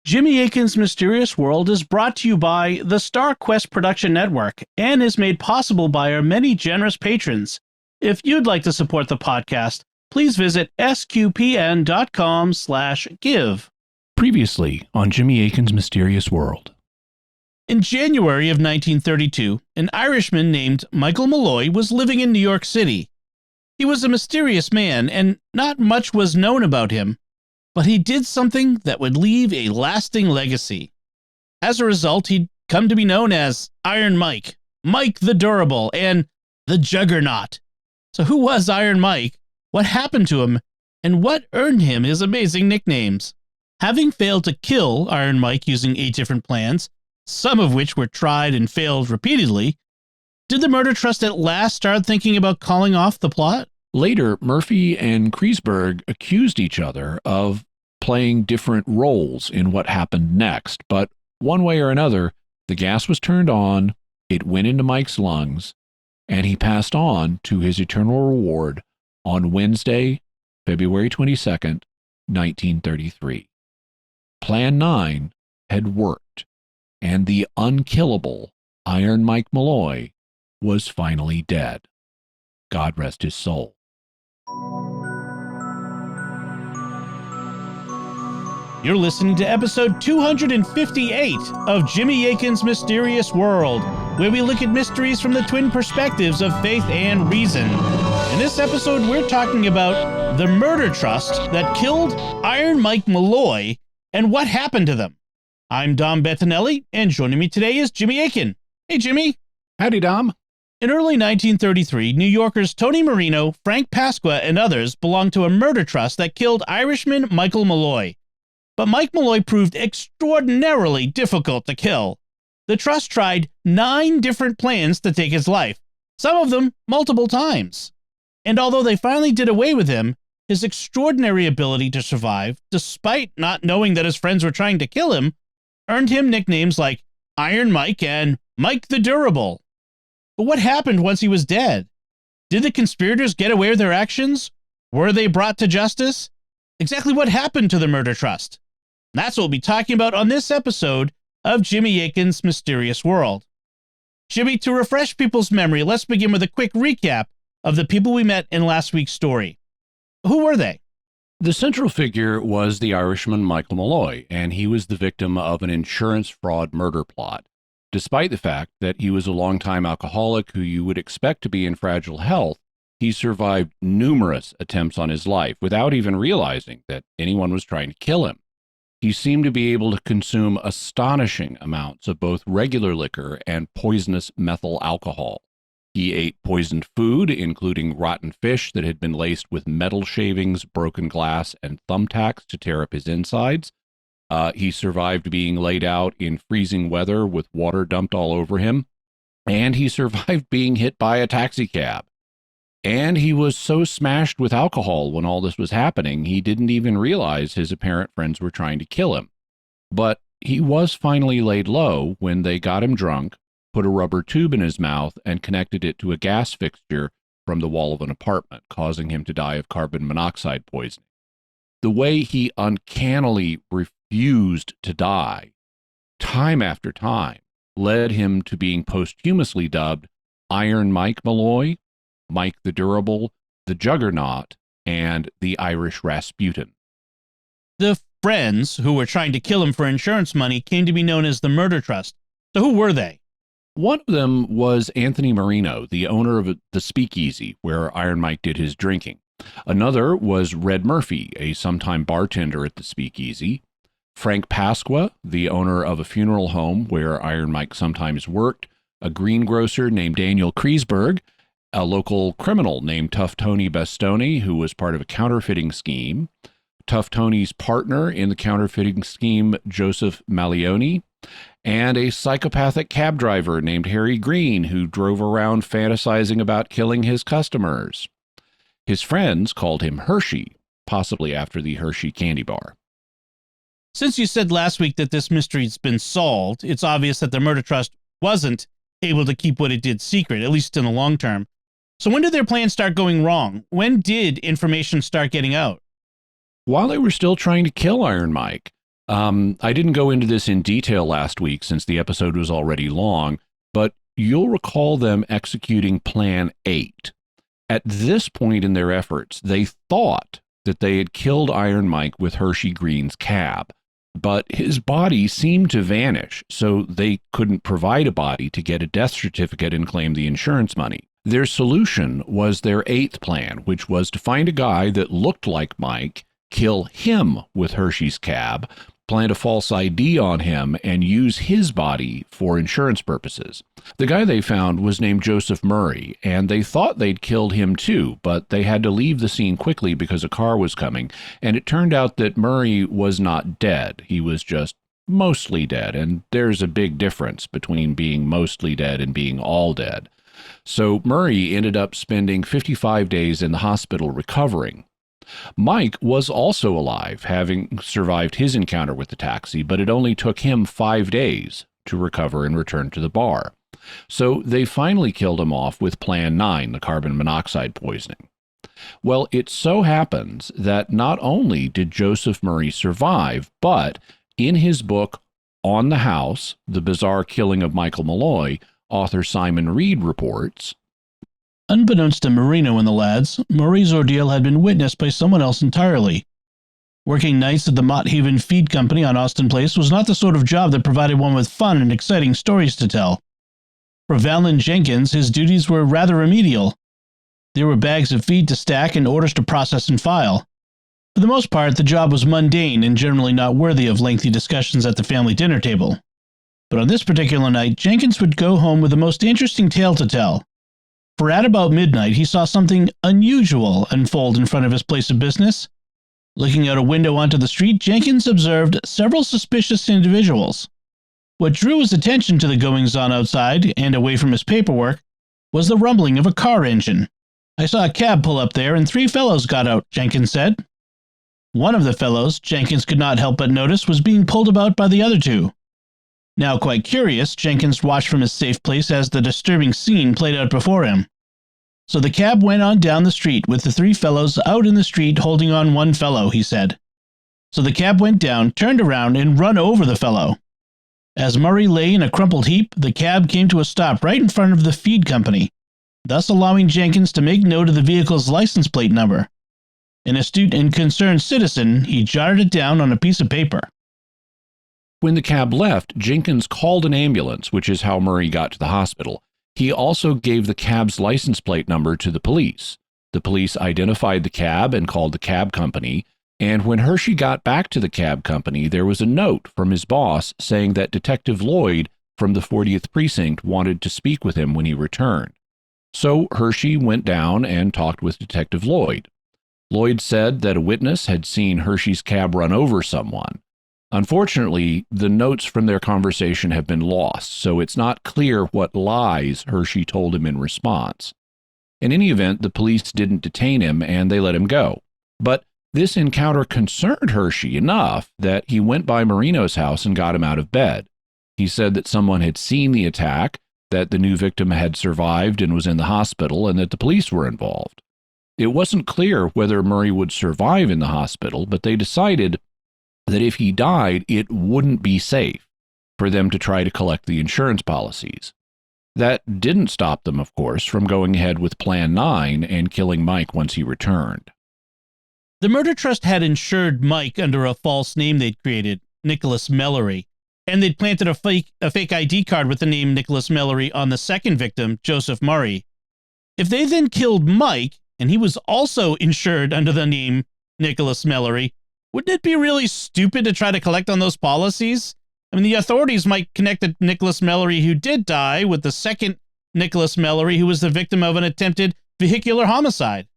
Jimmy Akin's Mysterious World is brought to you by the Star Quest Production Network and is made possible by our many generous patrons. If you'd like to support the podcast, please visit sqpn.com/give. Previously on Jimmy Akin's Mysterious World. In January of 1932, an Irishman named Michael Malloy was living in New York City. He was a mysterious man, and not much was known about him, but he did something that would leave a lasting legacy. As a result, he'd come to be known as Iron Mike, Mike the Durable, and the Juggernaut. So who was Iron Mike? What happened to him? And what earned him his amazing nicknames? Having failed to kill Iron Mike using 8 different plans, some of which were tried and failed repeatedly, did the murder trust at last start thinking about calling off the plot? Later, Murphy and Kreisberg accused each other of playing different roles in what happened next, but one way or another, the gas was turned on, it went into Mike's lungs, and he passed on to his eternal reward on Wednesday, February 22nd, 1933. Plan 9 had worked, and the unkillable Iron Mike Malloy was finally dead. God rest his soul. You're listening to episode 258 of Jimmy Akin's Mysterious World, where we look at mysteries from the twin perspectives of faith and reason. In this episode, we're talking about the murder trust that killed Iron Mike Malloy and what happened to them. I'm Dom Bettinelli, and joining me today is Jimmy Akin. Hey, Jimmy. Howdy, Dom. In early 1933, New Yorkers Tony Marino, Frank Pasqua, and others belonged to a murder trust that killed Irishman Michael Malloy. But Mike Malloy proved extraordinarily difficult to kill. The trust tried 9 different plans to take his life, some of them multiple times. And although they finally did away with him, his extraordinary ability to survive, despite not knowing that his friends were trying to kill him, earned him nicknames like Iron Mike and Mike the Durable. But what happened once he was dead? Did the conspirators get away with their actions? Were they brought to justice? Exactly what happened to the murder trust? That's what we'll be talking about on this episode of Jimmy Akin's Mysterious World. Jimmy, to refresh people's memory, let's begin with a quick recap of the people we met in last week's story. Who were they? The central figure was the Irishman Michael Malloy, and he was the victim of an insurance fraud murder plot. Despite the fact that he was a longtime alcoholic who you would expect to be in fragile health, he survived numerous attempts on his life without even realizing that anyone was trying to kill him. He seemed to be able to consume astonishing amounts of both regular liquor and poisonous methyl alcohol. He ate poisoned food, including rotten fish that had been laced with metal shavings, broken glass, and thumbtacks to tear up his insides. He survived being laid out in freezing weather with water dumped all over him. And he survived being hit by a taxi cab. And he was so smashed with alcohol when all this was happening, he didn't even realize his apparent friends were trying to kill him. But he was finally laid low when they got him drunk, put a rubber tube in his mouth, and connected it to a gas fixture from the wall of an apartment, causing him to die of carbon monoxide poisoning. The way he uncannily refused to die, time after time, led him to being posthumously dubbed Iron Mike Malloy, Mike the Durable, the Juggernaut, and the Irish Rasputin. The friends who were trying to kill him for insurance money came to be known as the murder trust. So who were they? One of them was Anthony Marino, the owner of the Speakeasy, where Iron Mike did his drinking. Another was Red Murphy, a sometime bartender at the Speakeasy. Frank Pasqua, the owner of a funeral home where Iron Mike sometimes worked. A greengrocer named Daniel Kreisberg. A local criminal named Tough Tony Bastoni, who was part of a counterfeiting scheme. Tough Tony's partner in the counterfeiting scheme, Joseph Malioni. And a psychopathic cab driver named Harry Green, who drove around fantasizing about killing his customers. His friends called him Hershey, possibly after the Hershey candy bar. Since you said last week that this mystery's been solved, it's obvious that the murder trust wasn't able to keep what it did secret, at least in the long term. So when did their plans start going wrong? When did information start getting out? While they were still trying to kill Iron Mike, I didn't go into this in detail last week since the episode was already long, but you'll recall them executing Plan 8. At this point in their efforts, they thought that they had killed Iron Mike with Hershey Green's cab, but his body seemed to vanish, so they couldn't provide a body to get a death certificate and claim the insurance money. Their solution was their 8th plan, which was to find a guy that looked like Mike, kill him with Hershey's cab, plant a false ID on him, and use his body for insurance purposes. The guy they found was named Joseph Murray, and they thought they'd killed him too, but they had to leave the scene quickly because a car was coming, and it turned out that Murray was not dead. He was just mostly dead, and there's a big difference between being mostly dead and being all dead. So Murray ended up spending 55 days in the hospital recovering. Mike was also alive, having survived his encounter with the taxi, but it only took him 5 days to recover and return to the bar. So they finally killed him off with Plan 9, the carbon monoxide poisoning. Well, it so happens that not only did Joseph Murray survive, but in his book, On the House, The Bizarre Killing of Michael Malloy, author Simon Reed reports, unbeknownst to Marino and the lads, Murray's ordeal had been witnessed by someone else entirely. Working nights at the Mott Haven Feed Company on Austin Place was not the sort of job that provided one with fun and exciting stories to tell. For Valin Jenkins, his duties were rather remedial. There were bags of feed to stack and orders to process and file. For the most part, the job was mundane and generally not worthy of lengthy discussions at the family dinner table. But on this particular night, Jenkins would go home with the most interesting tale to tell. For at about midnight, he saw something unusual unfold in front of his place of business. Looking out a window onto the street, Jenkins observed several suspicious individuals. What drew his attention to the goings-on outside and away from his paperwork was the rumbling of a car engine. I saw a cab pull up there and 3 fellows got out, Jenkins said. One of the fellows, Jenkins could not help but notice, was being pulled about by the other 2. Now quite curious, Jenkins watched from his safe place as the disturbing scene played out before him. So the cab went on down the street with the 3 fellows out in the street holding on one fellow, he said. So the cab went down, turned around, and run over the fellow. As Murray lay in a crumpled heap, the cab came to a stop right in front of the feed company, thus allowing Jenkins to make note of the vehicle's license plate number. An astute and concerned citizen, he jotted it down on a piece of paper. When the cab left, Jenkins called an ambulance, which is how Murray got to the hospital. He also gave the cab's license plate number to the police. The police identified the cab and called the cab company, and when Hershey got back to the cab company, there was a note from his boss saying that Detective Lloyd from the 40th Precinct wanted to speak with him when he returned. So Hershey went down and talked with Detective Lloyd. Lloyd said that a witness had seen Hershey's cab run over someone. Unfortunately, the notes from their conversation have been lost, so it's not clear what lies Hershey told him in response. In any event, the police didn't detain him and they let him go. But this encounter concerned Hershey enough that he went by Marino's house and got him out of bed. He said that someone had seen the attack, that the new victim had survived and was in the hospital, and that the police were involved. It wasn't clear whether Murray would survive in the hospital, but they decided that if he died, it wouldn't be safe for them to try to collect the insurance policies. That didn't stop them, of course, from going ahead with Plan 9 and killing Mike once he returned. The murder trust had insured Mike under a false name they'd created, Nicholas Malloy, and they'd planted a fake ID card with the name Nicholas Malloy on the second victim, Joseph Murray. If they then killed Mike, and he was also insured under the name Nicholas Malloy, wouldn't it be really stupid to try to collect on those policies? I mean, the authorities might connect the Nicholas Malloy who did die with the second Nicholas Malloy who was the victim of an attempted vehicular homicide.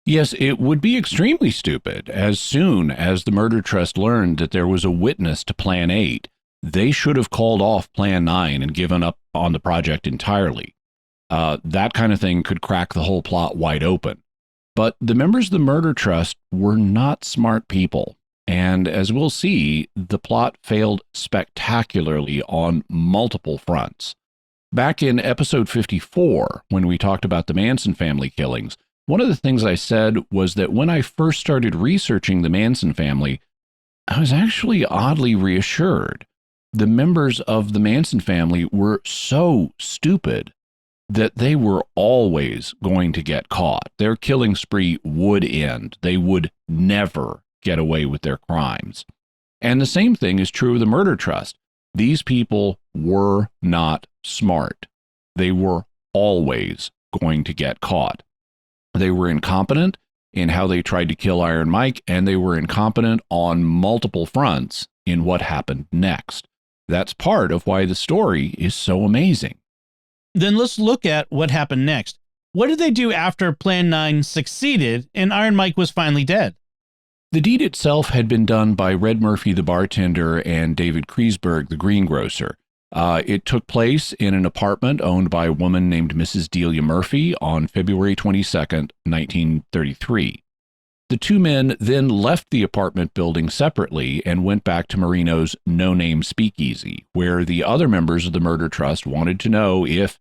Yes, it would be extremely stupid. As soon as the murder trust learned that there was a witness to Plan 8, they should have called off Plan 9 and given up on the project entirely. That kind of thing could crack the whole plot wide open. But the members of the murder trust were not smart people. And as we'll see, the plot failed spectacularly on multiple fronts. Back in episode 54, when we talked about the Manson family killings, one of the things I said was that when I first started researching the Manson family, I was actually oddly reassured. The members of the Manson family were so stupid that they were always going to get caught. Their killing spree would end. They would never get away with their crimes. And the same thing is true of the murder trust. These people were not smart. They were always going to get caught. They were incompetent in how they tried to kill Iron Mike, and they were incompetent on multiple fronts in what happened next. That's part of why the story is so amazing. Then let's look at what happened next. What did they do after Plan 9 succeeded and Iron Mike was finally dead? The deed itself had been done by Red Murphy, the bartender, and David Kreisberg, the greengrocer. It took place in an apartment owned by a woman named Mrs. Delia Murphy on February 22nd, 1933. The two men then left the apartment building separately and went back to Marino's no-name speakeasy, where the other members of the murder trust wanted to know if,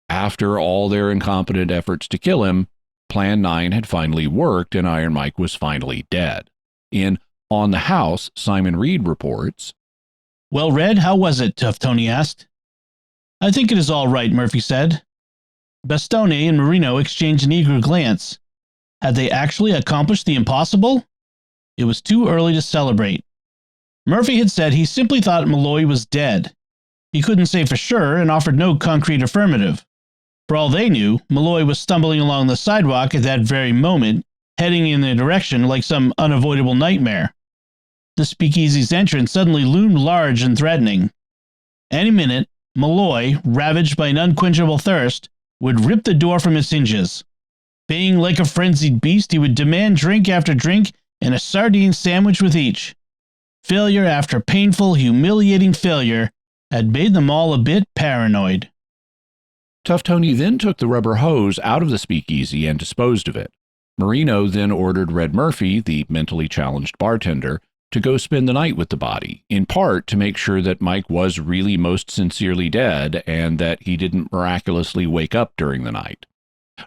after all their incompetent efforts to kill him, Plan 9 had finally worked and Iron Mike was finally dead. In On the House, Simon Reed reports, "Well, Red, how was it?" Tough Tony asked. "I think it is all right," Murphy said. Bastone and Marino exchanged an eager glance. Had they actually accomplished the impossible? It was too early to celebrate. Murphy had said he simply thought Malloy was dead. He couldn't say for sure and offered no concrete affirmative. For all they knew, Malloy was stumbling along the sidewalk at that very moment, heading in their direction like some unavoidable nightmare. The speakeasy's entrance suddenly loomed large and threatening. Any minute, Malloy, ravaged by an unquenchable thirst, would rip the door from its hinges. Baying like a frenzied beast, he would demand drink after drink and a sardine sandwich with each. Failure after painful, humiliating failure had made them all a bit paranoid. Tough Tony then took the rubber hose out of the speakeasy and disposed of it. Marino then ordered Red Murphy, the mentally challenged bartender, to go spend the night with the body, in part to make sure that Mike was really most sincerely dead and that he didn't miraculously wake up during the night.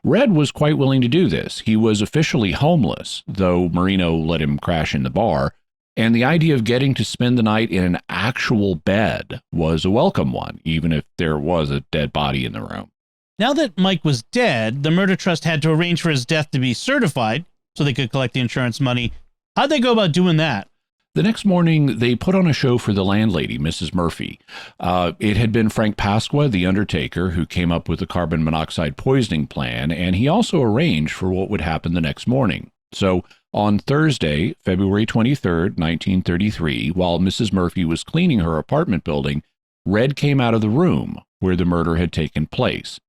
Red was quite willing to do this. He was officially homeless, though Marino let him crash in the bar, and the idea of getting to spend the night in an actual bed was a welcome one, even if there was a dead body in the room. Now that Mike was dead, the murder trust had to arrange for his death to be certified so they could collect the insurance money. How'd they go about doing that? The next morning, they put on a show for the landlady, Mrs. Murphy. It had been Frank Pasqua, the undertaker, who came up with the carbon monoxide poisoning plan, and he also arranged for what would happen the next morning. So, on Thursday, February 23rd, 1933, while Mrs. Murphy was cleaning her apartment building, Red came out of the room where the murder had taken place.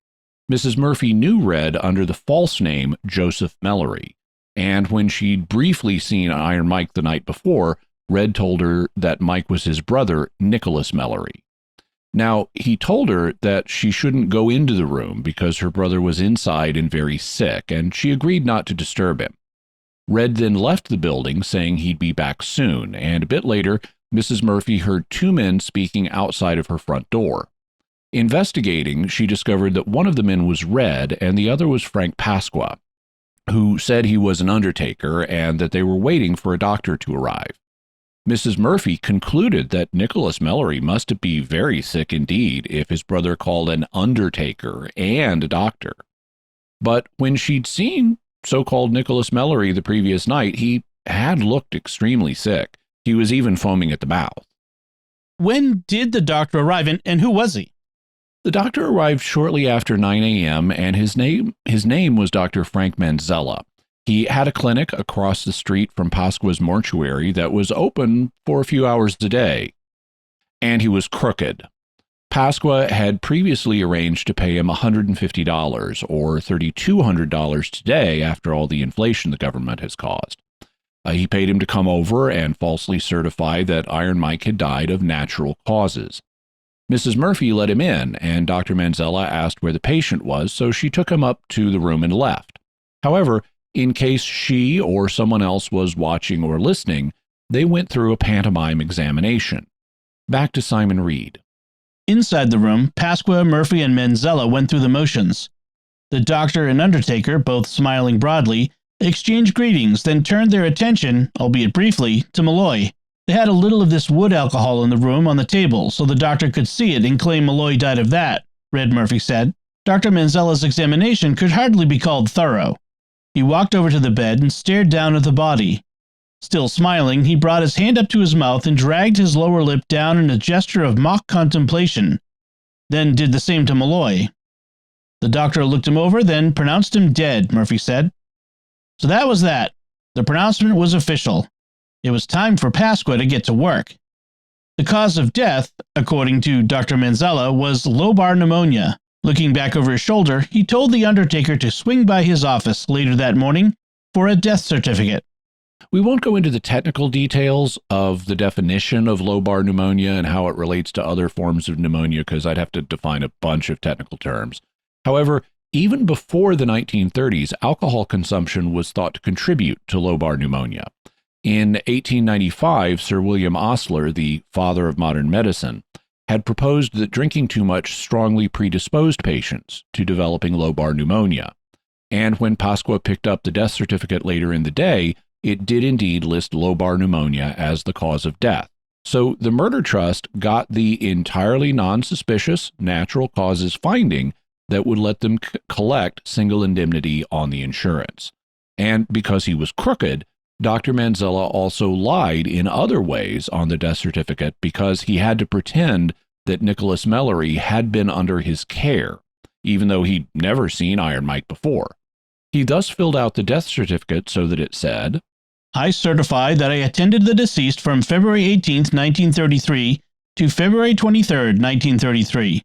Mrs. Murphy knew Red under the false name Joseph Mallory, and when she'd briefly seen Iron Mike the night before, Red told her that Mike was his brother, Nicholas Mallory. Now, he told her that she shouldn't go into the room because her brother was inside and very sick, and she agreed not to disturb him. Red then left the building, saying he'd be back soon, and a bit later, Mrs. Murphy heard two men speaking outside of her front door. Investigating, she discovered that one of the men was Red and the other was Frank Pasqua, who said he was an undertaker and that they were waiting for a doctor to arrive. Mrs. Murphy concluded that Nicholas Mallory must be very sick indeed if his brother called an undertaker and a doctor. But when she'd seen so-called Nicholas Mallory the previous night, he had looked extremely sick. He was even foaming at the mouth. When did the doctor arrive, and who was he? The doctor arrived shortly after 9 a.m., and his name was Dr. Frank Manzella. He had a clinic across the street from Pasqua's mortuary that was open for a few hours a day, and he was crooked. Pasqua had previously arranged to pay him $150, or $3,200 today after all the inflation the government has caused. He paid him to come over and falsely certify that Iron Mike had died of natural causes. Mrs. Murphy let him in, and Dr. Manzella asked where the patient was, so she took him up to the room and left. However, in case she or someone else was watching or listening, they went through a pantomime examination. Back to Simon Reed. Inside the room, Pasqua, Murphy, and Manzella went through the motions. The doctor and undertaker, both smiling broadly, exchanged greetings, then turned their attention, albeit briefly, to Malloy. They had a little of this wood alcohol in the room on the table so the doctor could see it and claim Malloy died of that, Red Murphy said. Dr. Manzella's examination could hardly be called thorough. He walked over to the bed and stared down at the body. Still smiling, he brought his hand up to his mouth and dragged his lower lip down in a gesture of mock contemplation, then did the same to Malloy. The doctor looked him over, then pronounced him dead, Murphy said. So that was that. The pronouncement was official. It was time for Pasqua to get to work. The cause of death, according to Dr. Manzella, was lobar pneumonia. Looking back over his shoulder, he told the undertaker to swing by his office later that morning for a death certificate. We won't go into the technical details of the definition of lobar pneumonia and how it relates to other forms of pneumonia because I'd have to define a bunch of technical terms. However, even before the 1930s, alcohol consumption was thought to contribute to lobar pneumonia. In 1895, Sir William Osler, the father of modern medicine, had proposed that drinking too much strongly predisposed patients to developing lobar pneumonia. And when Pasqua picked up the death certificate later in the day, it did indeed list lobar pneumonia as the cause of death. So the murder trust got the entirely non-suspicious natural causes finding that would let them collect single indemnity on the insurance. And because he was crooked, Dr. Manzella also lied in other ways on the death certificate because he had to pretend that Nicholas Malloy had been under his care, even though he'd never seen Iron Mike before. He thus filled out the death certificate so that it said, I certify that I attended the deceased from February 18, 1933 to February 23, 1933,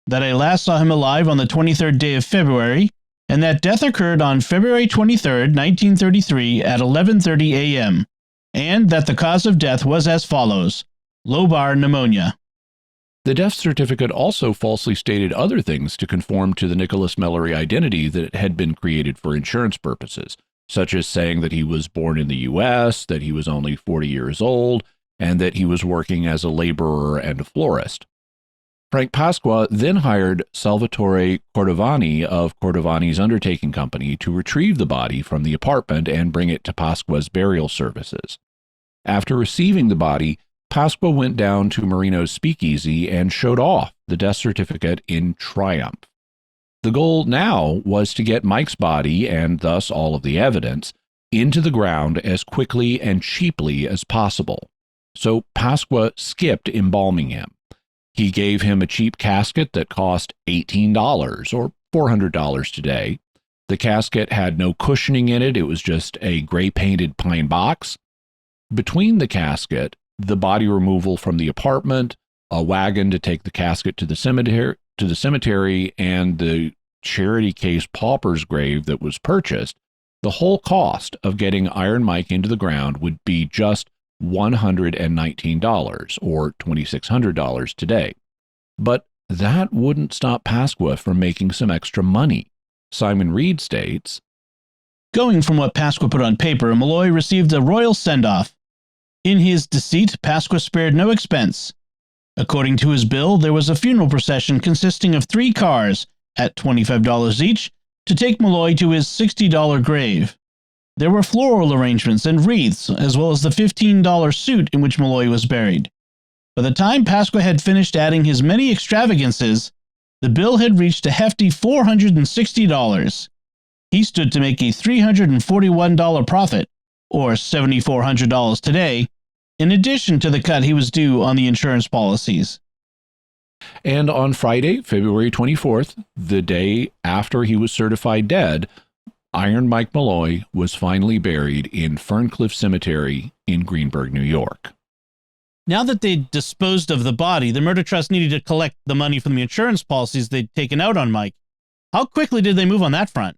that I last saw him alive on the 23rd day of February, and that death occurred on February 23, 1933 at 11:30 a.m., and that the cause of death was as follows: lobar pneumonia. The death certificate also falsely stated other things to conform to the Nicholas Malloy identity that had been created for insurance purposes, such as saying that he was born in the U.S., that he was only 40 years old, and that he was working as a laborer and a florist. Frank Pasqua then hired Salvatore Cordovani of Cordovani's undertaking company to retrieve the body from the apartment and bring it to Pasqua's burial services. After receiving the body, Pasqua went down to Marino's speakeasy and showed off the death certificate in triumph. The goal now was to get Mike's body, and thus all of the evidence, into the ground as quickly and cheaply as possible. So Pasqua skipped embalming him. He gave him a cheap casket that cost $18 or $400 today. The casket had no cushioning in it. It was just a gray-painted pine box. Between the casket, the body removal from the apartment, a wagon to take the casket to the cemetery, and the charity case pauper's grave that was purchased, the whole cost of getting Iron Mike into the ground would be just $119 or $2,600 today. But that wouldn't stop Pasqua from making some extra money. Simon Reed states, Going from what Pasqua put on paper, Malloy received a royal send-off. In his deceit, Pasqua spared no expense. According to his bill, there was a funeral procession consisting of 3 cars at $25 each to take Malloy to his $60 grave. There were floral arrangements and wreaths, as well as the $15 suit in which Malloy was buried. By the time Pasqua had finished adding his many extravagances, the bill had reached a hefty $460. He stood to make a $341 profit, or $7,400 today, in addition to the cut he was due on the insurance policies. And on Friday, February 24th, the day after he was certified dead, Iron Mike Malloy was finally buried in Ferncliff Cemetery in Greenburgh, New York. Now that they'd disposed of the body, the murder trust needed to collect the money from the insurance policies they'd taken out on Mike. How quickly did they move on that front?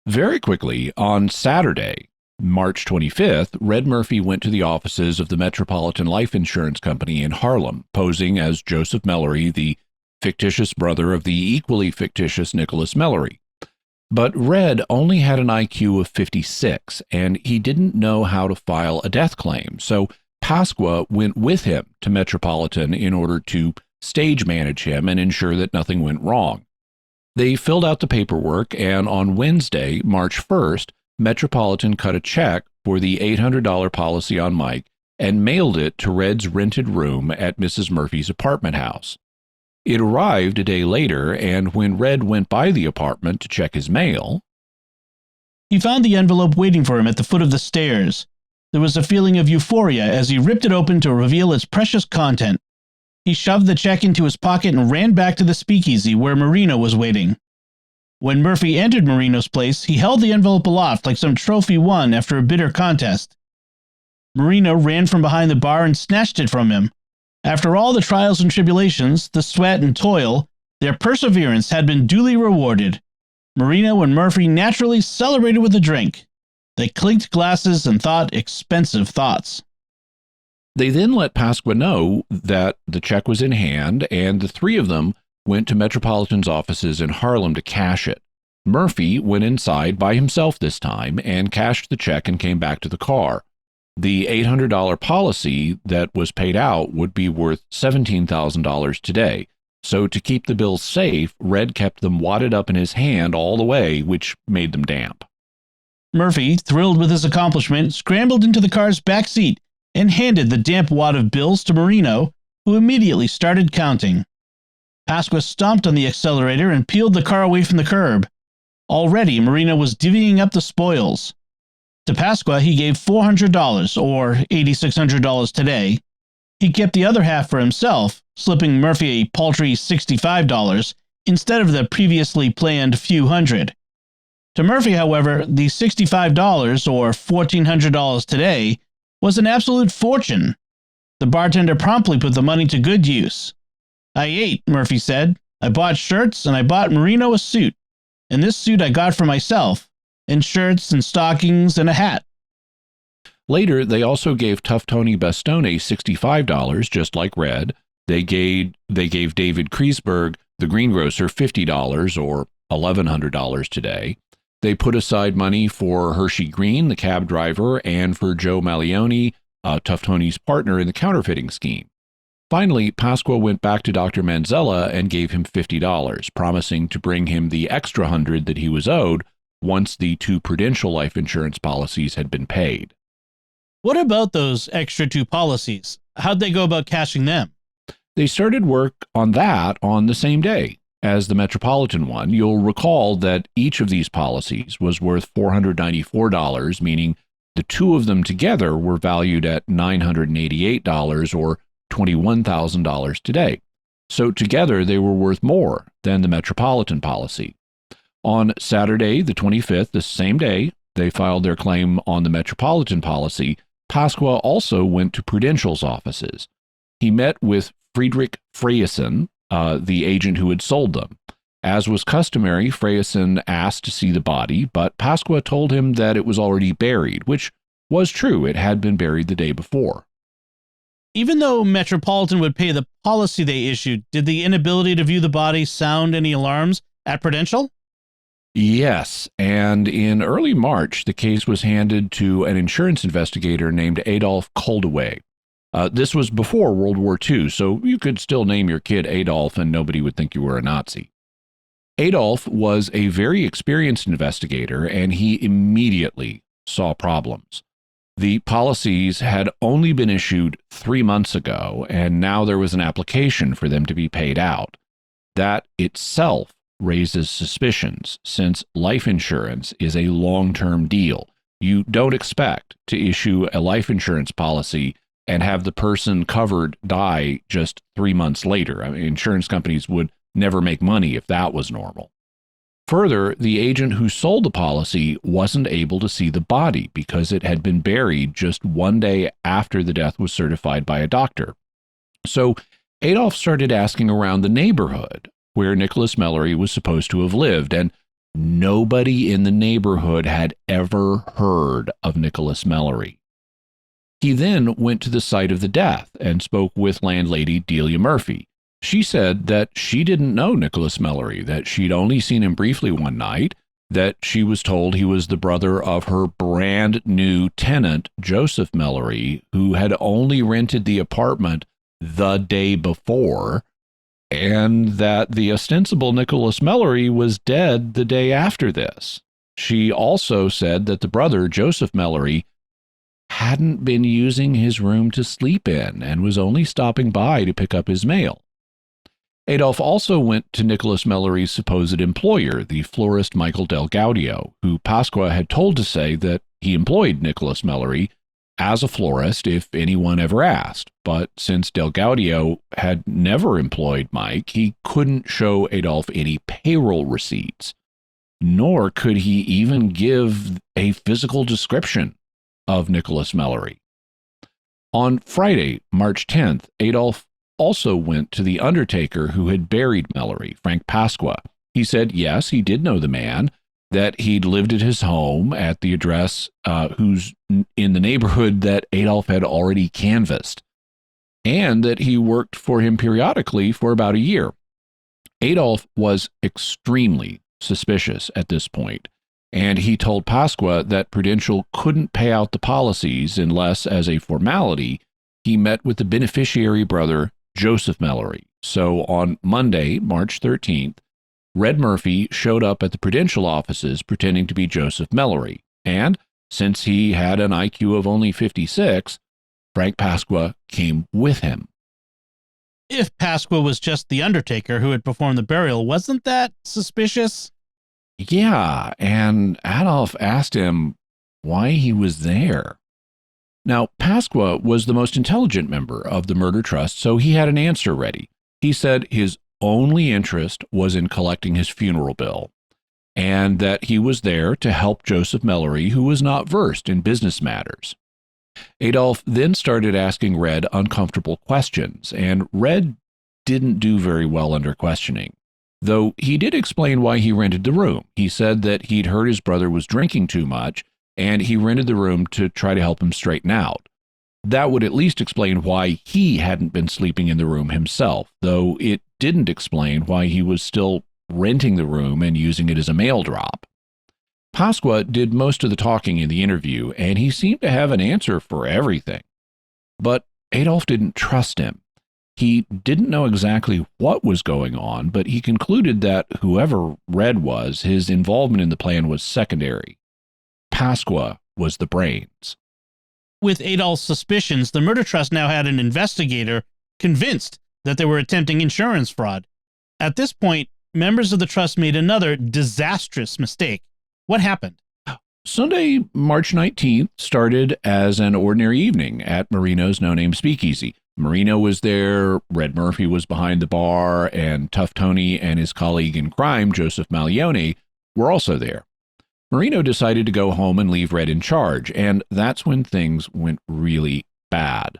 Very quickly. On Saturday, March 25th, Red Murphy went to the offices of the Metropolitan Life Insurance Company in Harlem, posing as Joseph Malloy, the fictitious brother of the equally fictitious Nicholas Malloy. But Red only had an IQ of 56, and he didn't know how to file a death claim, so Pasqua went with him to Metropolitan in order to stage manage him and ensure that nothing went wrong. They filled out the paperwork, and on Wednesday, March 1st, Metropolitan cut a check for the $800 policy on Mike and mailed it to Red's rented room at Mrs. Murphy's apartment house. It arrived a day later, and when Red went by the apartment to check his mail, he found the envelope waiting for him at the foot of the stairs. There was a feeling of euphoria as he ripped it open to reveal its precious content. He shoved the check into his pocket and ran back to the speakeasy where Marino was waiting. When Murphy entered Marino's place, he held the envelope aloft like some trophy won after a bitter contest. Marino ran from behind the bar and snatched it from him. After all the trials and tribulations, the sweat and toil, their perseverance had been duly rewarded. Marino and Murphy naturally celebrated with a drink. They clinked glasses and thought expensive thoughts. They then let Pasqua know that the check was in hand, and the three of them went to Metropolitan's offices in Harlem to cash it. Murphy went inside by himself this time and cashed the check and came back to the car. The $800 policy that was paid out would be worth $17,000 today. So to keep the bills safe, Red kept them wadded up in his hand all the way, which made them damp. Murphy, thrilled with his accomplishment, scrambled into the car's back seat and handed the damp wad of bills to Marino, who immediately started counting. Pasqua stomped on the accelerator and peeled the car away from the curb. Already, Marino was divvying up the spoils. To Pasqua, he gave $400, or $8,600 today. He kept the other half for himself, slipping Murphy a paltry $65 instead of the previously planned few hundred. To Murphy, however, the $65, or $1,400 today, was an absolute fortune. The bartender promptly put the money to good use. "I ate," Murphy said. "I bought shirts, and I bought Marino a suit. And this suit I got for myself, and shirts and stockings and a hat." Later, they also gave Tough Tony Bastone $65, just like Red. They gave David Kreisberg, the greengrocer, $50, or $1,100 today. They put aside money for Hershey Green, the cab driver, and for Joe Malioni, Tough Tony's partner in the counterfeiting scheme. Finally, Pasqua went back to Dr. Manzella and gave him $50, promising to bring him the extra $100 that he was owed once the two Prudential life insurance policies had been paid. What about those extra two policies? How'd they go about cashing them? They started work on that on the same day as the Metropolitan one. You'll recall that each of these policies was worth $494, meaning the two of them together were valued at $988, or $21,000 today. So together they were worth more than the Metropolitan policy. On Saturday, the 25th, the same day they filed their claim on the Metropolitan policy, Pasqua also went to Prudential's offices. He met with Friedrich Freyesen, the agent who had sold them. As was customary, Freyesen asked to see the body, but Pasqua told him that it was already buried, which was true. It had been buried the day before. Even though Metropolitan would pay the policy they issued, did the inability to view the body sound any alarms at Prudential? Yes, and in early March, the case was handed to an insurance investigator named Adolf Koldewey. This was before World War II, so you could still name your kid Adolf and nobody would think you were a Nazi. Adolf was a very experienced investigator, and he immediately saw problems. The policies had only been issued 3 months ago, and now there was an application for them to be paid out. That itself raises suspicions, since life insurance is a long-term deal. You don't expect to issue a life insurance policy and have the person covered die just 3 months later. I mean, insurance companies would never make money if that was normal. Further, the agent who sold the policy wasn't able to see the body because it had been buried just 1 day after the death was certified by a doctor. So Adolf started asking around the neighborhood where Nicholas Malloy was supposed to have lived, and nobody in the neighborhood had ever heard of Nicholas Malloy. He then went to the site of the death and spoke with landlady Delia Murphy. She said that she didn't know Nicholas Malloy, that she'd only seen him briefly one night, that she was told he was the brother of her brand new tenant, Joseph Malloy, who had only rented the apartment the day before, and that the ostensible Nicholas Malloy was dead the day after this. She also said that the brother, Joseph Malloy, hadn't been using his room to sleep in and was only stopping by to pick up his mail. Adolf also went to Nicholas Mallory's supposed employer, the florist Michael Del Gaudio, who Pasqua had told to say that he employed Nicholas Mallory as a florist if anyone ever asked. But since Del Gaudio had never employed Mike, he couldn't show Adolf any payroll receipts, nor could he even give a physical description of Nicholas Mallory. On Friday, March 10th, Adolf also went to the undertaker who had buried Mallory, Frank Pasqua. He said, yes, he did know the man, that he'd lived at his home at the address who's in the neighborhood that Adolf had already canvassed, and that he worked for him periodically for about a year. Adolf was extremely suspicious at this point, and he told Pasqua that Prudential couldn't pay out the policies unless, as a formality, he met with the beneficiary brother, Joseph Mallory. So on Monday, March 13th, Red Murphy showed up at the Prudential offices pretending to be Joseph Mallory, and since he had an IQ of only 56, Frank Pasqua came with him. If Pasqua was just the undertaker who had performed the burial, wasn't that suspicious? Yeah, and Adolf asked him why he was there. Now, Pasqua was the most intelligent member of the murder trust, so he had an answer ready. He said his only interest was in collecting his funeral bill, and that he was there to help Joseph Mallory, who was not versed in business matters. Adolf then started asking Red uncomfortable questions, and Red didn't do very well under questioning, though he did explain why he rented the room. He said that he'd heard his brother was drinking too much, and he rented the room to try to help him straighten out. That would at least explain why he hadn't been sleeping in the room himself, though it didn't explain why he was still renting the room and using it as a mail drop. Pasqua did most of the talking in the interview, and he seemed to have an answer for everything. But Adolf didn't trust him. He didn't know exactly what was going on, but he concluded that whoever Red was, his involvement in the plan was secondary. Pasqua was the brains. With Adolf's suspicions, the murder trust now had an investigator convinced that they were attempting insurance fraud. At this point, members of the trust made another disastrous mistake. What happened? Sunday, March 19th, started as an ordinary evening at Marino's no-name speakeasy. Marino was there, Red Murphy was behind the bar, and Tough Tony and his colleague in crime, Joseph Mallione, were also there. Marino decided to go home and leave Red in charge, and that's when things went really bad.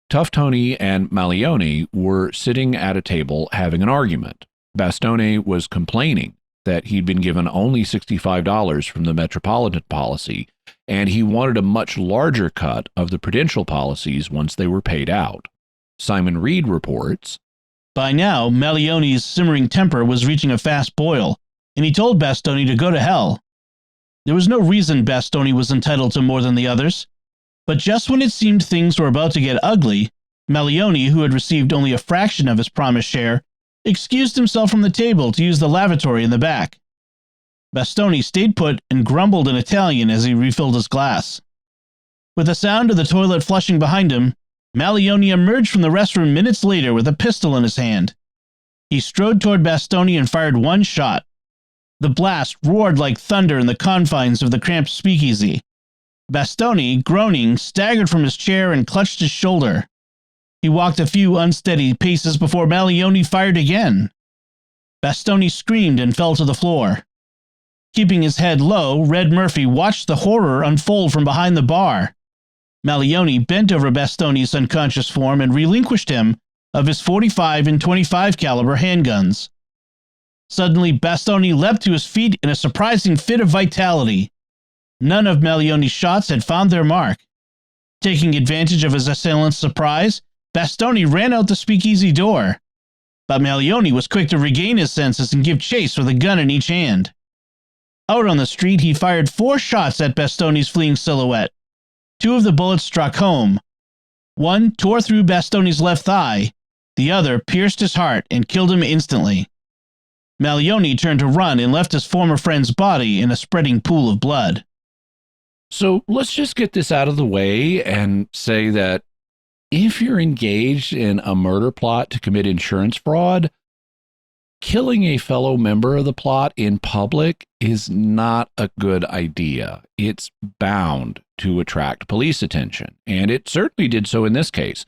Tough Tony and Mallione were sitting at a table having an argument. Bastone was complaining that he'd been given only $65 from the Metropolitan policy, and he wanted a much larger cut of the Prudential policies once they were paid out. Simon Reed reports, by now, Mallione's simmering temper was reaching a fast boil, and he told Bastone to go to hell. There was no reason Bastone was entitled to more than the others, but just when it seemed things were about to get ugly, Mallione, who had received only a fraction of his promised share, excused himself from the table to use the lavatory in the back. Bastone stayed put and grumbled in Italian as he refilled his glass. With the sound of the toilet flushing behind him, Mallione emerged from the restroom minutes later with a pistol in his hand. He strode toward Bastone and fired one shot. The blast roared like thunder in the confines of the cramped speakeasy. Bastone, groaning, staggered from his chair and clutched his shoulder. He walked a few unsteady paces before Mallione fired again. Bastone screamed and fell to the floor. Keeping his head low, Red Murphy watched the horror unfold from behind the bar. Mallione bent over Bastone's unconscious form and relinquished him of his .45 and .25 caliber handguns. Suddenly, Bastone leapt to his feet in a surprising fit of vitality. None of Mallione's shots had found their mark. Taking advantage of his assailant's surprise, Bastone ran out the speakeasy door. But Mallione was quick to regain his senses and give chase with a gun in each hand. Out on the street, he fired 4 shots at Bastone's fleeing silhouette. 2 of the bullets struck home. One tore through Bastone's left thigh. The other pierced his heart and killed him instantly. Mallione turned to run and left his former friend's body in a spreading pool of blood. So let's just get this out of the way and say that if you're engaged in a murder plot to commit insurance fraud, killing a fellow member of the plot in public is not a good idea. It's bound to attract police attention, and it certainly did so in this case.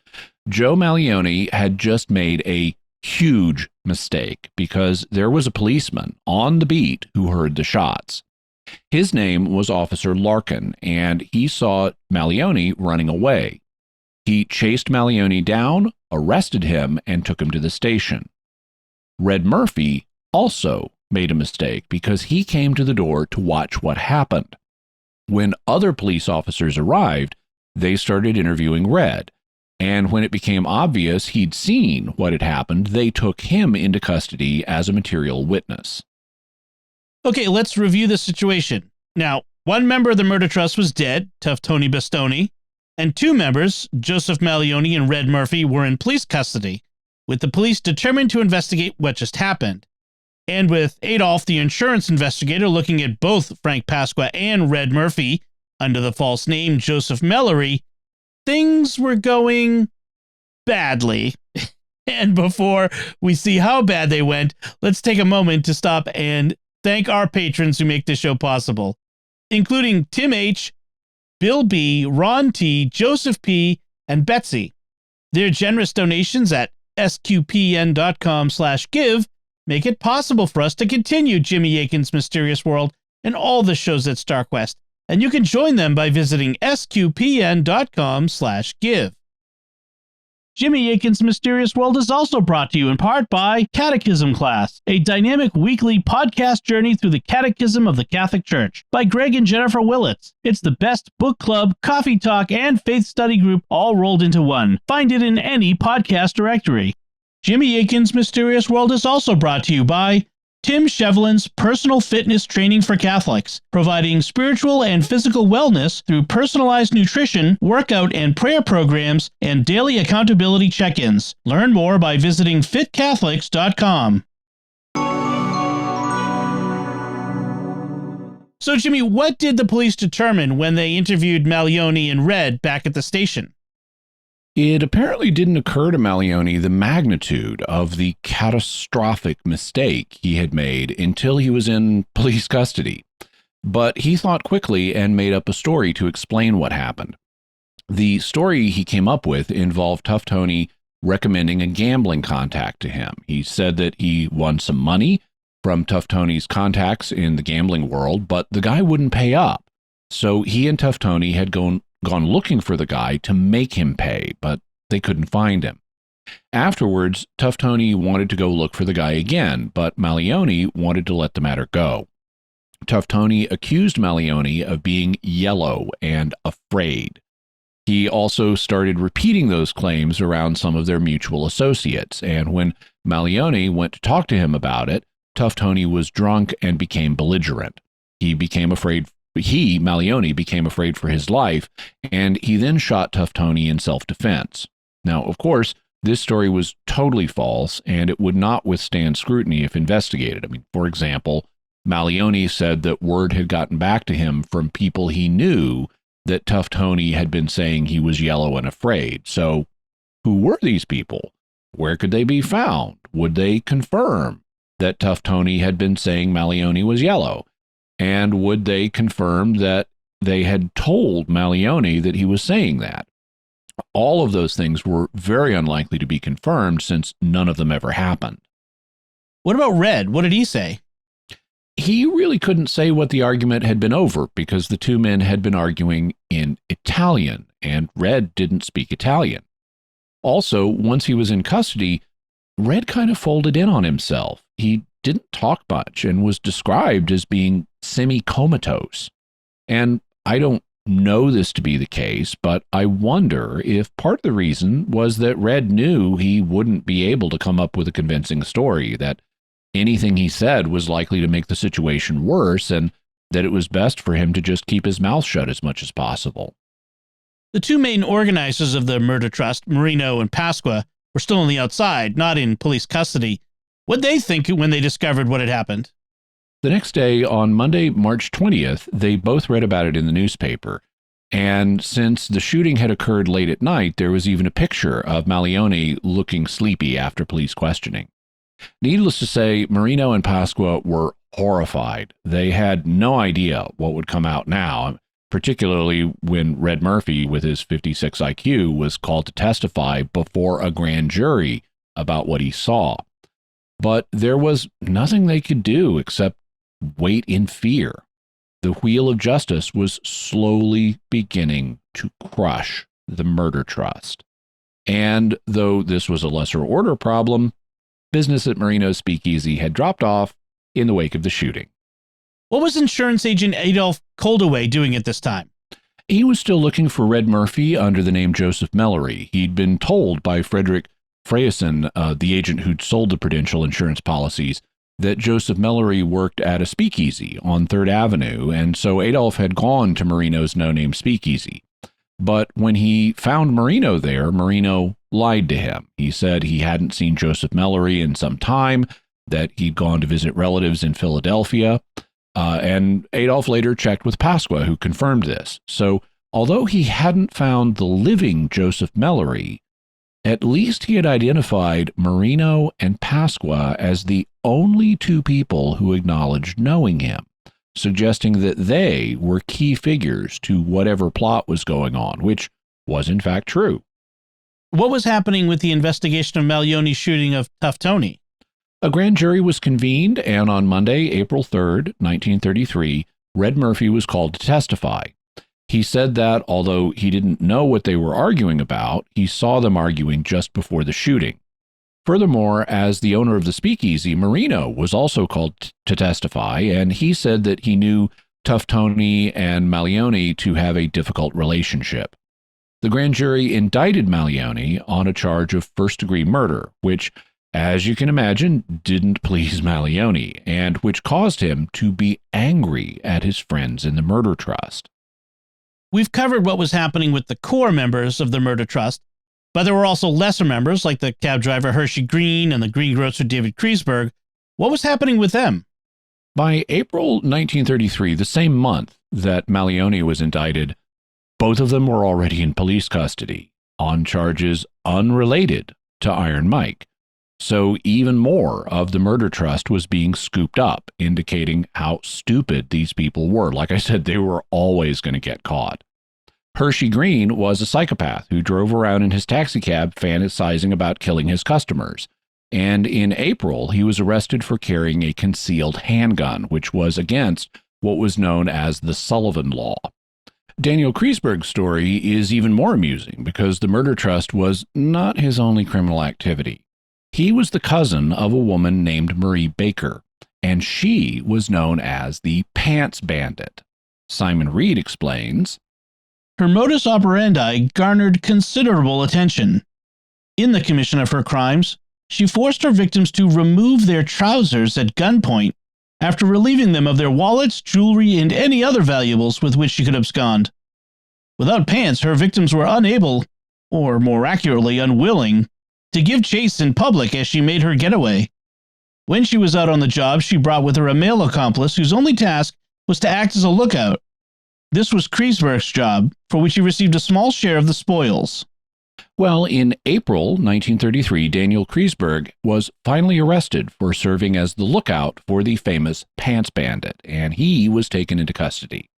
Joe Malleoni had just made a huge mistake because there was a policeman on the beat who heard the shots. His name was Officer Larkin, and he saw Malleoni running away. He chased Malleoni down, arrested him, and took him to the station. Red Murphy also made a mistake because he came to the door to watch what happened. When other police officers arrived, they started interviewing Red, and when it became obvious he'd seen what had happened, they took him into custody as a material witness. Okay, let's review the situation. Now, one member of the murder trust was dead, Tough Tony Bastoni, and two members, Joseph Malleoni and Red Murphy, were in police custody, with the police determined to investigate what just happened. And with Adolf, the insurance investigator, looking at both Frank Pasqua and Red Murphy under the false name Joseph Malloy, things were going badly. And before we see how bad they went, let's take a moment to stop and thank our patrons who make this show possible, including Tim H., Bill B., Ron T., Joseph P., and Betsy. Their generous donations at sqpn.com/give make it possible for us to continue Jimmy Akin's Mysterious World and all the shows at StarQuest, and you can join them by visiting sqpn.com/give. Jimmy Akin's Mysterious World is also brought to you in part by Catechism Class, a dynamic weekly podcast journey through the Catechism of the Catholic Church by Greg and Jennifer Willits. It's the best book club, coffee talk, and faith study group all rolled into one. Find it in any podcast directory. Jimmy Akin's Mysterious World is also brought to you by Tim Shevlin's Personal Fitness Training for Catholics, providing spiritual and physical wellness through personalized nutrition, workout and prayer programs, and daily accountability check-ins. Learn more by visiting fitcatholics.com. So, Jimmy, what did the police determine when they interviewed Malleoni and Red back at the station? It apparently didn't occur to Malleoni the magnitude of the catastrophic mistake he had made until he was in police custody. But he thought quickly and made up a story to explain what happened. The story he came up with involved Tough Tony recommending a gambling contact to him. He said that he won some money from Tough Tony's contacts in the gambling world, but the guy wouldn't pay up. So he and Tough Tony had gone looking for the guy to make him pay, but they couldn't find him. Afterwards, Tough Tony wanted to go look for the guy again, but Malleoni wanted to let the matter go. Tough Tony accused Malleoni of being yellow and afraid. He also started repeating those claims around some of their mutual associates, and when Malleoni went to talk to him about it, Tough Tony was drunk and became belligerent. Malleoni became afraid for his life, and he then shot Tough Tony in self-defense. Now, of course, this story was totally false, and it would not withstand scrutiny if investigated. I mean, for example, Malleoni said that word had gotten back to him from people he knew that Tough Tony had been saying he was yellow and afraid. So, who were these people? Where could they be found? Would they confirm that Tough Tony had been saying Malleoni was yellow? And would they confirm that they had told Malleoni that he was saying that? All of those things were very unlikely to be confirmed since none of them ever happened. What about Red? What did he say? He really couldn't say what the argument had been over because the two men had been arguing in Italian, and Red didn't speak Italian. Also, once he was in custody, Red kind of folded in on himself. He didn't talk much and was described as being semi-comatose. And I don't know this to be the case, but I wonder if part of the reason was that Red knew he wouldn't be able to come up with a convincing story, that anything he said was likely to make the situation worse, and that it was best for him to just keep his mouth shut as much as possible. The two main organizers of the murder trust, Marino and Pasqua, were still on the outside, not in police custody. What'd they think when they discovered what had happened? The next day, on Monday, March 20th, they both read about it in the newspaper. And since the shooting had occurred late at night, there was even a picture of Mallioni looking sleepy after police questioning. Needless to say, Marino and Pasqua were horrified. They had no idea what would come out now, particularly when Red Murphy, with his 56 IQ, was called to testify before a grand jury about what he saw. But there was nothing they could do except wait in fear. The wheel of justice was slowly beginning to crush the murder trust. And though this was a lesser order problem, business at Marino's Speakeasy had dropped off in the wake of the shooting. What was insurance agent Adolf Coldaway doing at this time? He was still looking for Red Murphy under the name Joseph Mellery. He'd been told by Frederick Freyson, the agent who'd sold the Prudential insurance policies, that Joseph Mellery worked at a speakeasy on 3rd Avenue, and so Adolf had gone to Marino's no-name speakeasy. But when he found Marino there, Marino lied to him. He said he hadn't seen Joseph Mellery in some time, that he'd gone to visit relatives in Philadelphia, and Adolf later checked with Pasqua, who confirmed this. So although he hadn't found the living Joseph Mellery, at least he had identified Marino and Pasqua as the only two people who acknowledged knowing him, suggesting that they were key figures to whatever plot was going on, which was in fact true. What was happening with the investigation of Mallioni's shooting of Tough Tony? A grand jury was convened, and on Monday, April 3rd, 1933, Red Murphy was called to testify. He said that, although he didn't know what they were arguing about, he saw them arguing just before the shooting. Furthermore, as the owner of the speakeasy, Marino was also called to testify, and he said that he knew Tough Tony and Mallioni to have a difficult relationship. The grand jury indicted Mallioni on a charge of first-degree murder, which, as you can imagine, didn't please Mallioni, and which caused him to be angry at his friends in the murder trust. We've covered what was happening with the core members of the murder trust, but there were also lesser members like the cab driver Hershey Green and the greengrocer David Kreisberg. What was happening with them? By April 1933, the same month that Mallioni was indicted, both of them were already in police custody on charges unrelated to Iron Mike. So even more of the murder trust was being scooped up, indicating how stupid these people were. Like I said, they were always going to get caught. Hershey Green was a psychopath who drove around in his taxicab fantasizing about killing his customers. And in April, he was arrested for carrying a concealed handgun, which was against what was known as the Sullivan Law. Daniel Kreisberg's story is even more amusing because the murder trust was not his only criminal activity. He was the cousin of a woman named Marie Baker, and she was known as the Pants Bandit. Simon Reed explains, her modus operandi garnered considerable attention. In the commission of her crimes, she forced her victims to remove their trousers at gunpoint after relieving them of their wallets, jewelry, and any other valuables with which she could abscond. Without pants, her victims were unable, or more accurately, unwilling, to give chase in public as she made her getaway. When she was out on the job, she brought with her a male accomplice whose only task was to act as a lookout. This was Kreisberg's job, for which he received a small share of the spoils. Well, in April 1933, Daniel Kreisberg was finally arrested for serving as the lookout for the famous Pants Bandit, and he was taken into custody.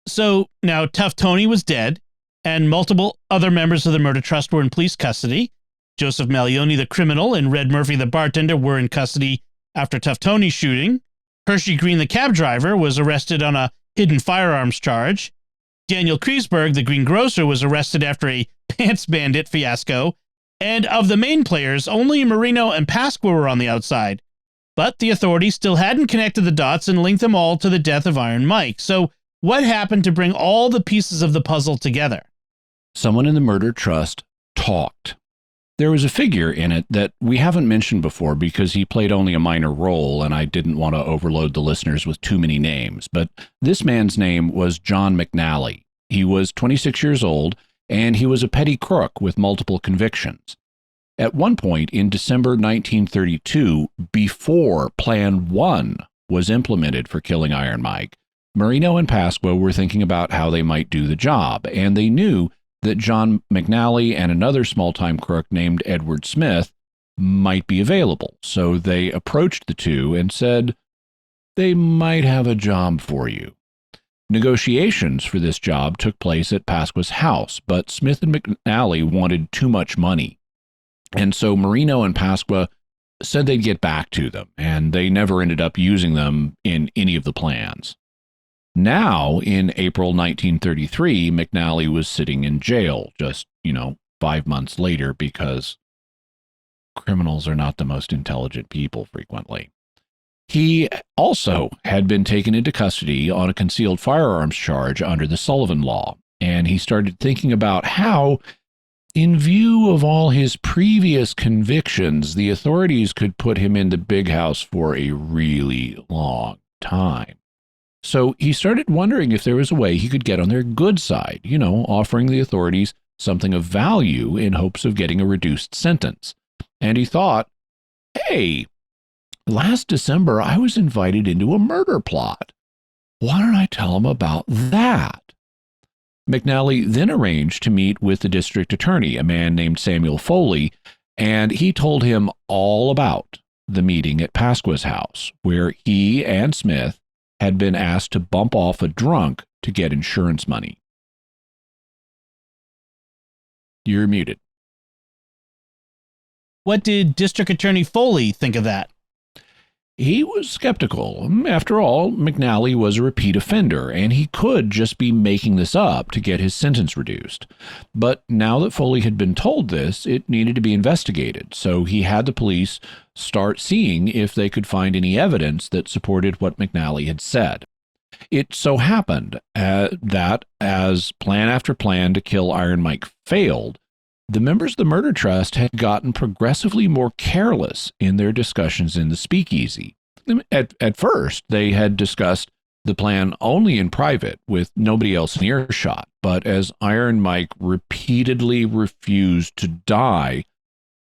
So now Tough Tony was dead, and multiple other members of the murder trust were in police custody. Joseph Mallioni, the criminal, and Red Murphy, the bartender, were in custody after Tough Tony's shooting. Hershey Green, the cab driver, was arrested on a hidden firearms charge. Daniel Kreisberg, the greengrocer, was arrested after a Pants Bandit fiasco. And of the main players, only Marino and Pasqua were on the outside. But the authorities still hadn't connected the dots and linked them all to the death of Iron Mike. So what happened to bring all the pieces of the puzzle together? Someone in the murder trust talked. There was a figure in it that we haven't mentioned before because he played only a minor role, and I didn't want to overload the listeners with too many names. But this man's name was John McNally. He was 26 years old, and he was a petty crook with multiple convictions. At one point in December 1932, before Plan 1 was implemented for killing Iron Mike, Marino and Pasqua were thinking about how they might do the job, and they knew that John McNally and another small-time crook named Edward Smith might be available. So they approached the two and said, they might have a job for you. Negotiations for this job took place at Pasqua's house, but Smith and McNally wanted too much money. And so Marino and Pasqua said they'd get back to them, and they never ended up using them in any of the plans. Now, in April 1933, McNally was sitting in jail just, 5 months later, because criminals are not the most intelligent people frequently. He also had been taken into custody on a concealed firearms charge under the Sullivan Law, and he started thinking about how, in view of all his previous convictions, the authorities could put him in the big house for a really long time. So he started wondering if there was a way he could get on their good side, offering the authorities something of value in hopes of getting a reduced sentence. And he thought, hey, last December I was invited into a murder plot. Why don't I tell him about that? McNally then arranged to meet with the district attorney, a man named Samuel Foley, and he told him all about the meeting at Pasqua's house, where he and Smith had been asked to bump off a drunk to get insurance money. You're muted. What did District Attorney Foley think of that? He was skeptical. After all, McNally was a repeat offender, and he could just be making this up to get his sentence reduced. But now that Foley had been told this, it needed to be investigated, so he had the police start seeing if they could find any evidence that supported what McNally had said. It so happened that as plan after plan to kill Iron Mike failed, the members of the murder trust had gotten progressively more careless in their discussions in the speakeasy. At first, they had discussed the plan only in private with nobody else in earshot, but as Iron Mike repeatedly refused to die,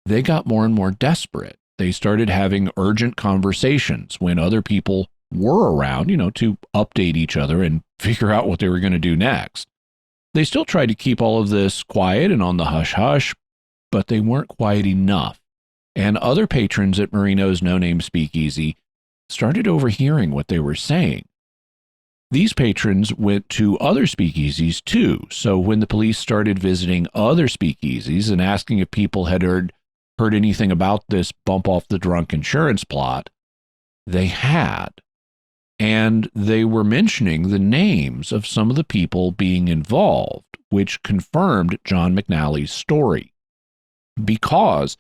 they got more and more desperate. They started having urgent conversations when other people were around, to update each other and figure out what they were going to do next. They still tried to keep all of this quiet and on the hush-hush, but they weren't quiet enough. And other patrons at Marino's no-name speakeasy started overhearing what they were saying. These patrons went to other speakeasies too, so when the police started visiting other speakeasies and asking if people had heard anything about this bump-off-the-drunk insurance plot, they had. And they were mentioning the names of some of the people being involved, which confirmed John McNally's story. Because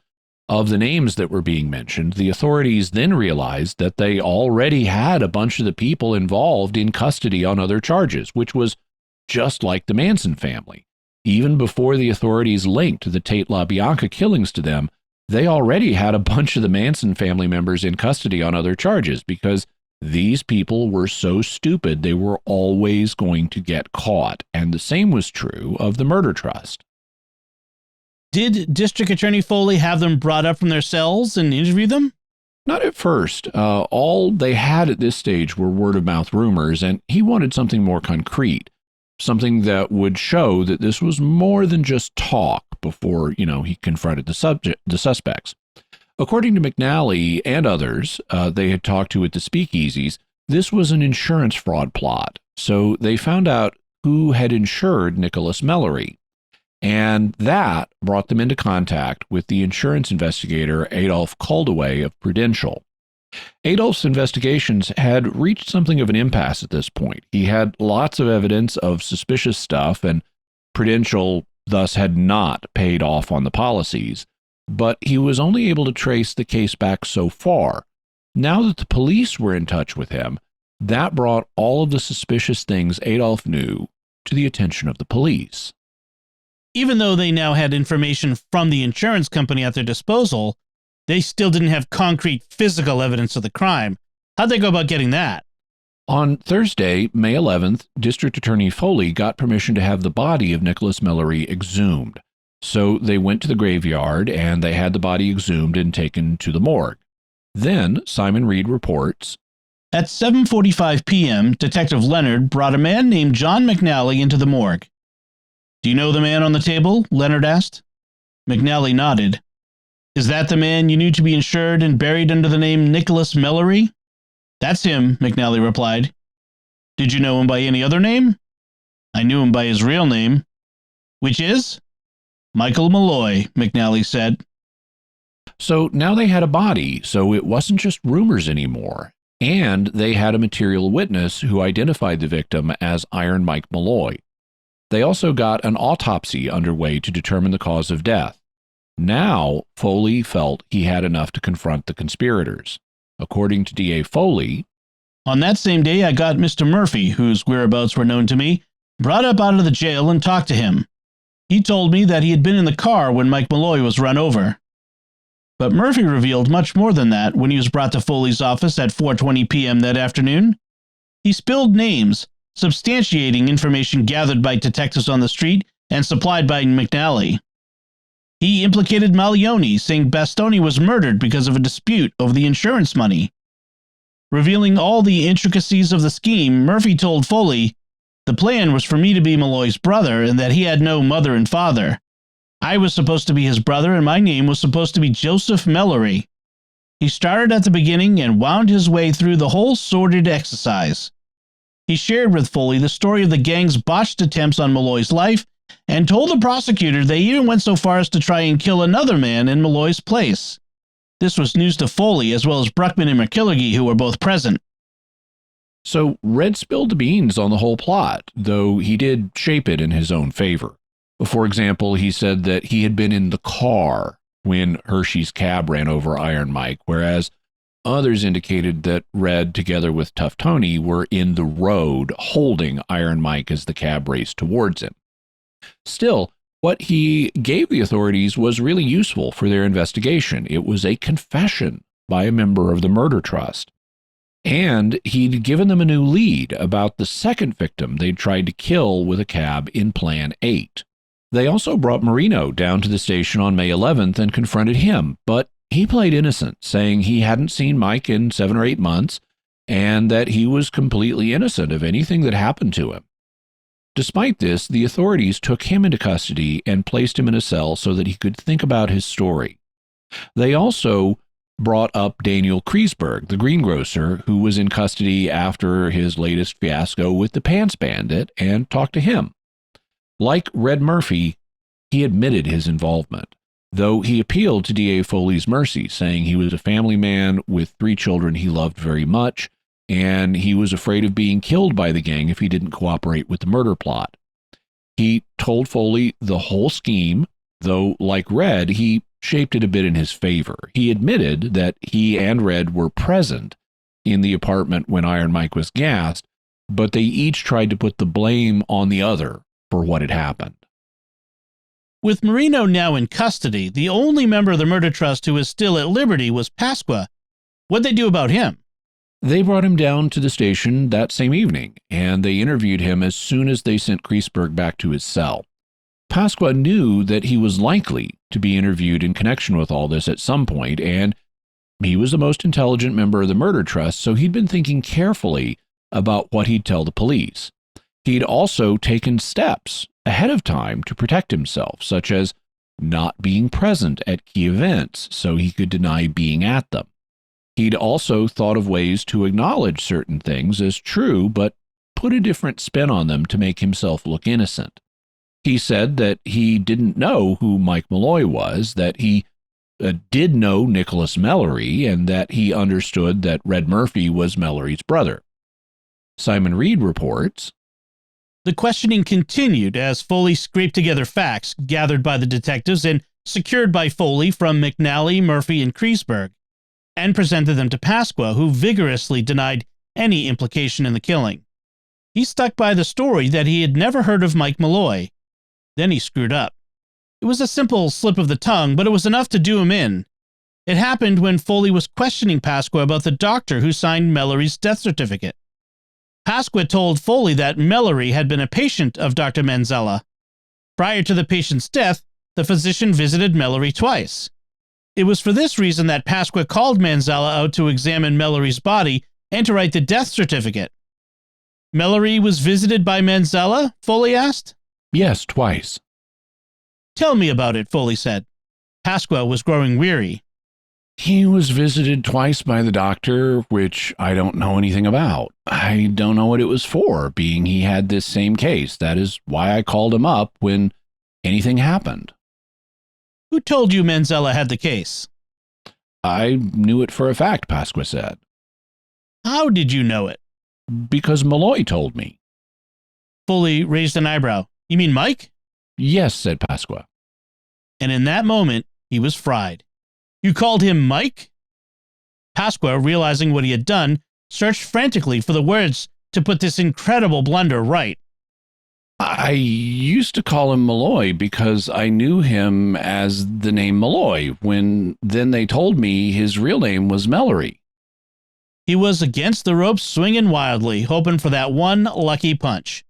of the names that were being mentioned, the authorities then realized that they already had a bunch of the people involved in custody on other charges, which was just like the Manson family. Even before the authorities linked the Tate LaBianca killings to them, they already had a bunch of the Manson family members in custody on other charges because these people were so stupid they were always going to get caught, and the same was true of the murder trust. Did District Attorney Foley have them brought up from their cells and interview them? Not at first. All they had at this stage were word-of-mouth rumors, and he wanted something more concrete, something that would show that this was more than just talk before, he confronted the suspects. According to McNally and others they had talked to at the speakeasies, this was an insurance fraud plot. So they found out who had insured Nicholas Malloy, and that brought them into contact with the insurance investigator Adolph Caldaway of Prudential. Adolph's investigations had reached something of an impasse at this point. He had lots of evidence of suspicious stuff, and Prudential thus had not paid off on the policies. But he was only able to trace the case back so far. Now that the police were in touch with him, that brought all of the suspicious things Adolph knew to the attention of the police. Even though they now had information from the insurance company at their disposal, they still didn't have concrete physical evidence of the crime. How'd they go about getting that? On Thursday, May 11th, District Attorney Foley got permission to have the body of Nicholas Malloy exhumed. So they went to the graveyard and they had the body exhumed and taken to the morgue. Then, Simon Reed reports, At 7:45 p.m., Detective Leonard brought a man named John McNally into the morgue. "Do you know the man on the table?" Leonard asked. McNally nodded. "Is that the man you knew to be insured and buried under the name Nicholas Malloy?" "That's him," McNally replied. "Did you know him by any other name?" "I knew him by his real name." "Which is?" "Michael Malloy," McNally said. So now they had a body, so it wasn't just rumors anymore. And they had a material witness who identified the victim as Iron Mike Malloy. They also got an autopsy underway to determine the cause of death. Now, Foley felt he had enough to confront the conspirators. According to DA Foley, "On that same day, I got Mr. Murphy, whose whereabouts were known to me, brought up out of the jail and talked to him. He told me that he had been in the car when Mike Malloy was run over." But Murphy revealed much more than that when he was brought to Foley's office at 4:20 p.m. that afternoon. He spilled names, substantiating information gathered by detectives on the street and supplied by McNally. He implicated Mallioni, saying Bastoni was murdered because of a dispute over the insurance money. Revealing all the intricacies of the scheme, Murphy told Foley, "The plan was for me to be Malloy's brother and that he had no mother and father. I was supposed to be his brother, and my name was supposed to be Joseph Malloy." He started at the beginning and wound his way through the whole sordid exercise. He shared with Foley the story of the gang's botched attempts on Malloy's life and told the prosecutor they even went so far as to try and kill another man in Malloy's place. This was news to Foley as well as Bruckman and McKilligee, who were both present. so Red spilled the beans on the whole plot, though he did shape it in his own favor. For example, he said that he had been in the car when Hershey's cab ran over Iron Mike, whereas others indicated that Red, together with Tough Tony, were in the road holding Iron Mike as the cab raced towards him. Still, what he gave the authorities was really useful for their investigation. It was a confession by a member of the murder trust. And he'd given them a new lead about the second victim they'd tried to kill with a cab in Plan 8. They also brought Marino down to the station on May 11th and confronted him, but he played innocent, saying he hadn't seen Mike in 7 or 8 months and that he was completely innocent of anything that happened to him. Despite this, the authorities took him into custody and placed him in a cell so that he could think about his story. They also brought up Daniel Kreisberg, the greengrocer, who was in custody after his latest fiasco with the Pants Bandit, and talked to him. Like Red Murphy, he admitted his involvement, though he appealed to DA Foley's mercy, saying he was a family man with 3 children he loved very much, and he was afraid of being killed by the gang if he didn't cooperate with the murder plot. He told Foley the whole scheme, though, like Red, he shaped it a bit in his favor. He admitted that he and Red were present in the apartment when Iron Mike was gassed, but they each tried to put the blame on the other for what had happened. With Marino now in custody, the only member of the murder trust who was still at liberty was Pasqua. What'd they do about him? They brought him down to the station that same evening, and they interviewed him as soon as they sent Kreisberg back to his cell. Pasqua knew that he was likely to be interviewed in connection with all this at some point, and he was the most intelligent member of the murder trust, so he'd been thinking carefully about what he'd tell the police. He'd also taken steps ahead of time to protect himself, such as not being present at key events so he could deny being at them. He'd also thought of ways to acknowledge certain things as true, but put a different spin on them to make himself look innocent. He said that he didn't know who Mike Malloy was, that he did know Nicholas Malloy, and that he understood that Red Murphy was Mallory's brother. Simon Reed reports, The questioning continued as Foley scraped together facts gathered by the detectives and secured by Foley from McNally, Murphy, and Kreisberg, and presented them to Pasqua, who vigorously denied any implication in the killing. He stuck by the story that he had never heard of Mike Malloy. Then he screwed up. It was a simple slip of the tongue, but it was enough to do him in. It happened when Foley was questioning Pasqua about the doctor who signed Mallory's death certificate. Pasqua told Foley that Malloy had been a patient of Dr. Manzella. Prior to the patient's death, the physician visited Malloy twice. It was for this reason that Pasqua called Manzella out to examine Mallory's body and to write the death certificate. Mallory was visited by Manzella? Foley asked. Yes, twice. Tell me about it, Foley said. Pasqua was growing weary. He was visited twice by the doctor, which I don't know anything about. I don't know what it was for, being he had this same case. That is why I called him up when anything happened. Who told you Manzella had the case? I knew it for a fact, Pasqua said. How did you know it? Because Malloy told me. Foley raised an eyebrow. You mean Mike? Yes, said Pasqua. And in that moment, he was fried. You called him Mike? Pasqua, realizing what he had done, searched frantically for the words to put this incredible blunder right. I used to call him Malloy because I knew him as the name Malloy, when then they told me his real name was Mallory. He was against the ropes, swinging wildly, hoping for that one lucky punch.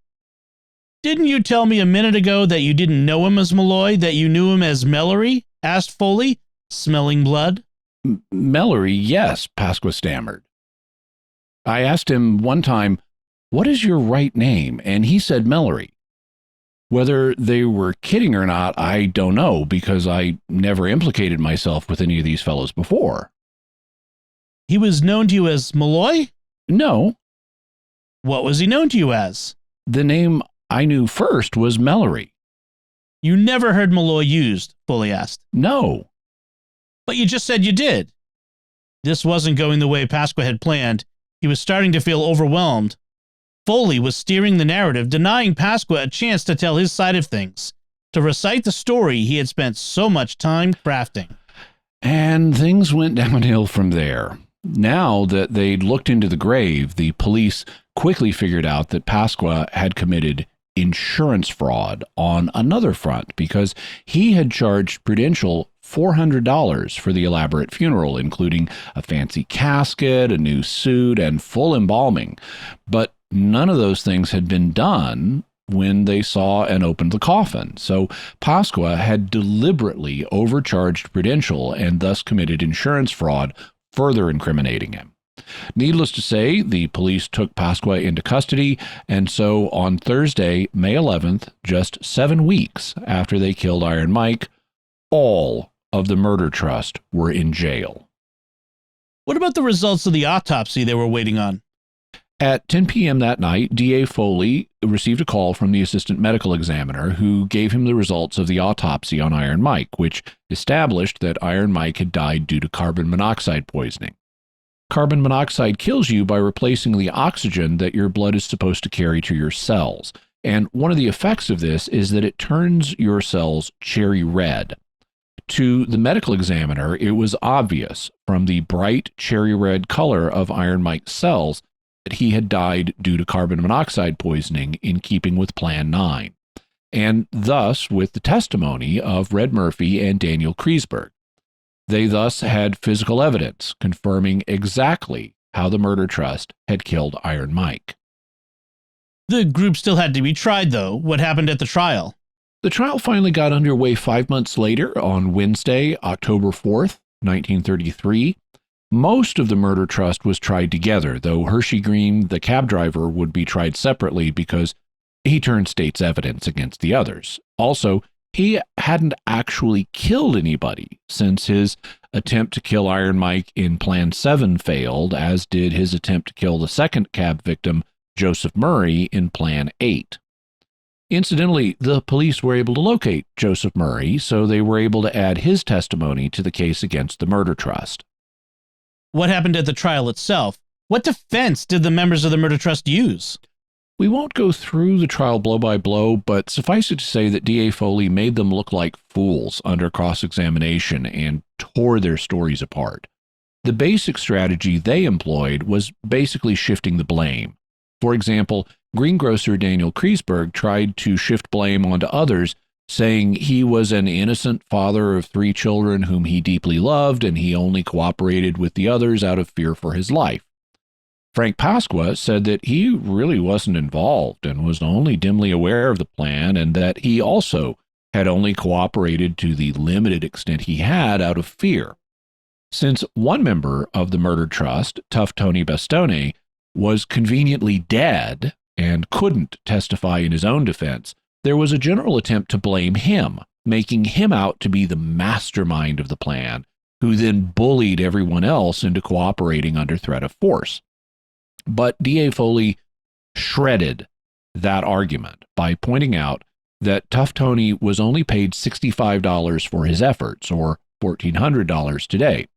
Didn't you tell me a minute ago that you didn't know him as Malloy, that you knew him as Mallory? Asked Foley, smelling blood. Mallory, yes, Pasqua stammered. I asked him one time, what is your right name? And he said Mallory. Whether they were kidding or not, I don't know, because I never implicated myself with any of these fellows before. He was known to you as Malloy? No. What was he known to you as? The name I knew first was Mallory. You never heard Malloy used, Foley asked. No. But you just said you did. This wasn't going the way Pasqua had planned. He was starting to feel overwhelmed. Foley was steering the narrative, denying Pasqua a chance to tell his side of things, to recite the story he had spent so much time crafting. And things went downhill from there. Now that they'd looked into the grave, the police quickly figured out that Pasqua had committed insurance fraud on another front because he had charged Prudential $400 for the elaborate funeral, including a fancy casket, a new suit, and full embalming. But none of those things had been done when they saw and opened the coffin. So Pasqua had deliberately overcharged Prudential and thus committed insurance fraud, further incriminating him. Needless to say, the police took Pasqua into custody, and so on Thursday, May 11th, just 7 weeks after they killed Iron Mike, all of the murder trust were in jail. What about the results of the autopsy they were waiting on? At 10 p.m. that night, D.A. Foley received a call from the assistant medical examiner who gave him the results of the autopsy on Iron Mike, which established that Iron Mike had died due to carbon monoxide poisoning. Carbon monoxide kills you by replacing the oxygen that your blood is supposed to carry to your cells. And one of the effects of this is that it turns your cells cherry red. To the medical examiner, it was obvious from the bright cherry red color of Iron Mike's cells that he had died due to carbon monoxide poisoning in keeping with Plan 9, and thus with the testimony of Red Murphy and Daniel Kreisberg. They thus had physical evidence confirming exactly how the murder trust had killed Iron Mike. The group still had to be tried, though. What happened at the trial? The trial finally got underway 5 months later on Wednesday, October 4th, 1933. Most of the murder trust was tried together, though Hershey Green, the cab driver, would be tried separately because he turned state's evidence against the others. Also, he hadn't actually killed anybody since his attempt to kill Iron Mike in Plan 7 failed, as did his attempt to kill the second cab victim, Joseph Murray, in Plan 8. Incidentally, the police were able to locate Joseph Murray, so they were able to add his testimony to the case against the murder trust. What happened at the trial itself? What defense did the members of the murder trust use? We won't go through the trial blow by blow, but suffice it to say that D.A. Foley made them look like fools under cross-examination and tore their stories apart. The basic strategy they employed was basically shifting the blame. For example, greengrocer Daniel Kreisberg tried to shift blame onto others, saying he was an innocent father of 3 children whom he deeply loved, and he only cooperated with the others out of fear for his life. Frank Pasqua said that he really wasn't involved and was only dimly aware of the plan, and that he also had only cooperated to the limited extent he had out of fear. Since one member of the murder trust, Tough Tony Bastone, was conveniently dead and couldn't testify in his own defense, there was a general attempt to blame him, making him out to be the mastermind of the plan, who then bullied everyone else into cooperating under threat of force. But D.A. Foley shredded that argument by pointing out that Tough Tony was only paid $65 for his efforts, or $1,400 today.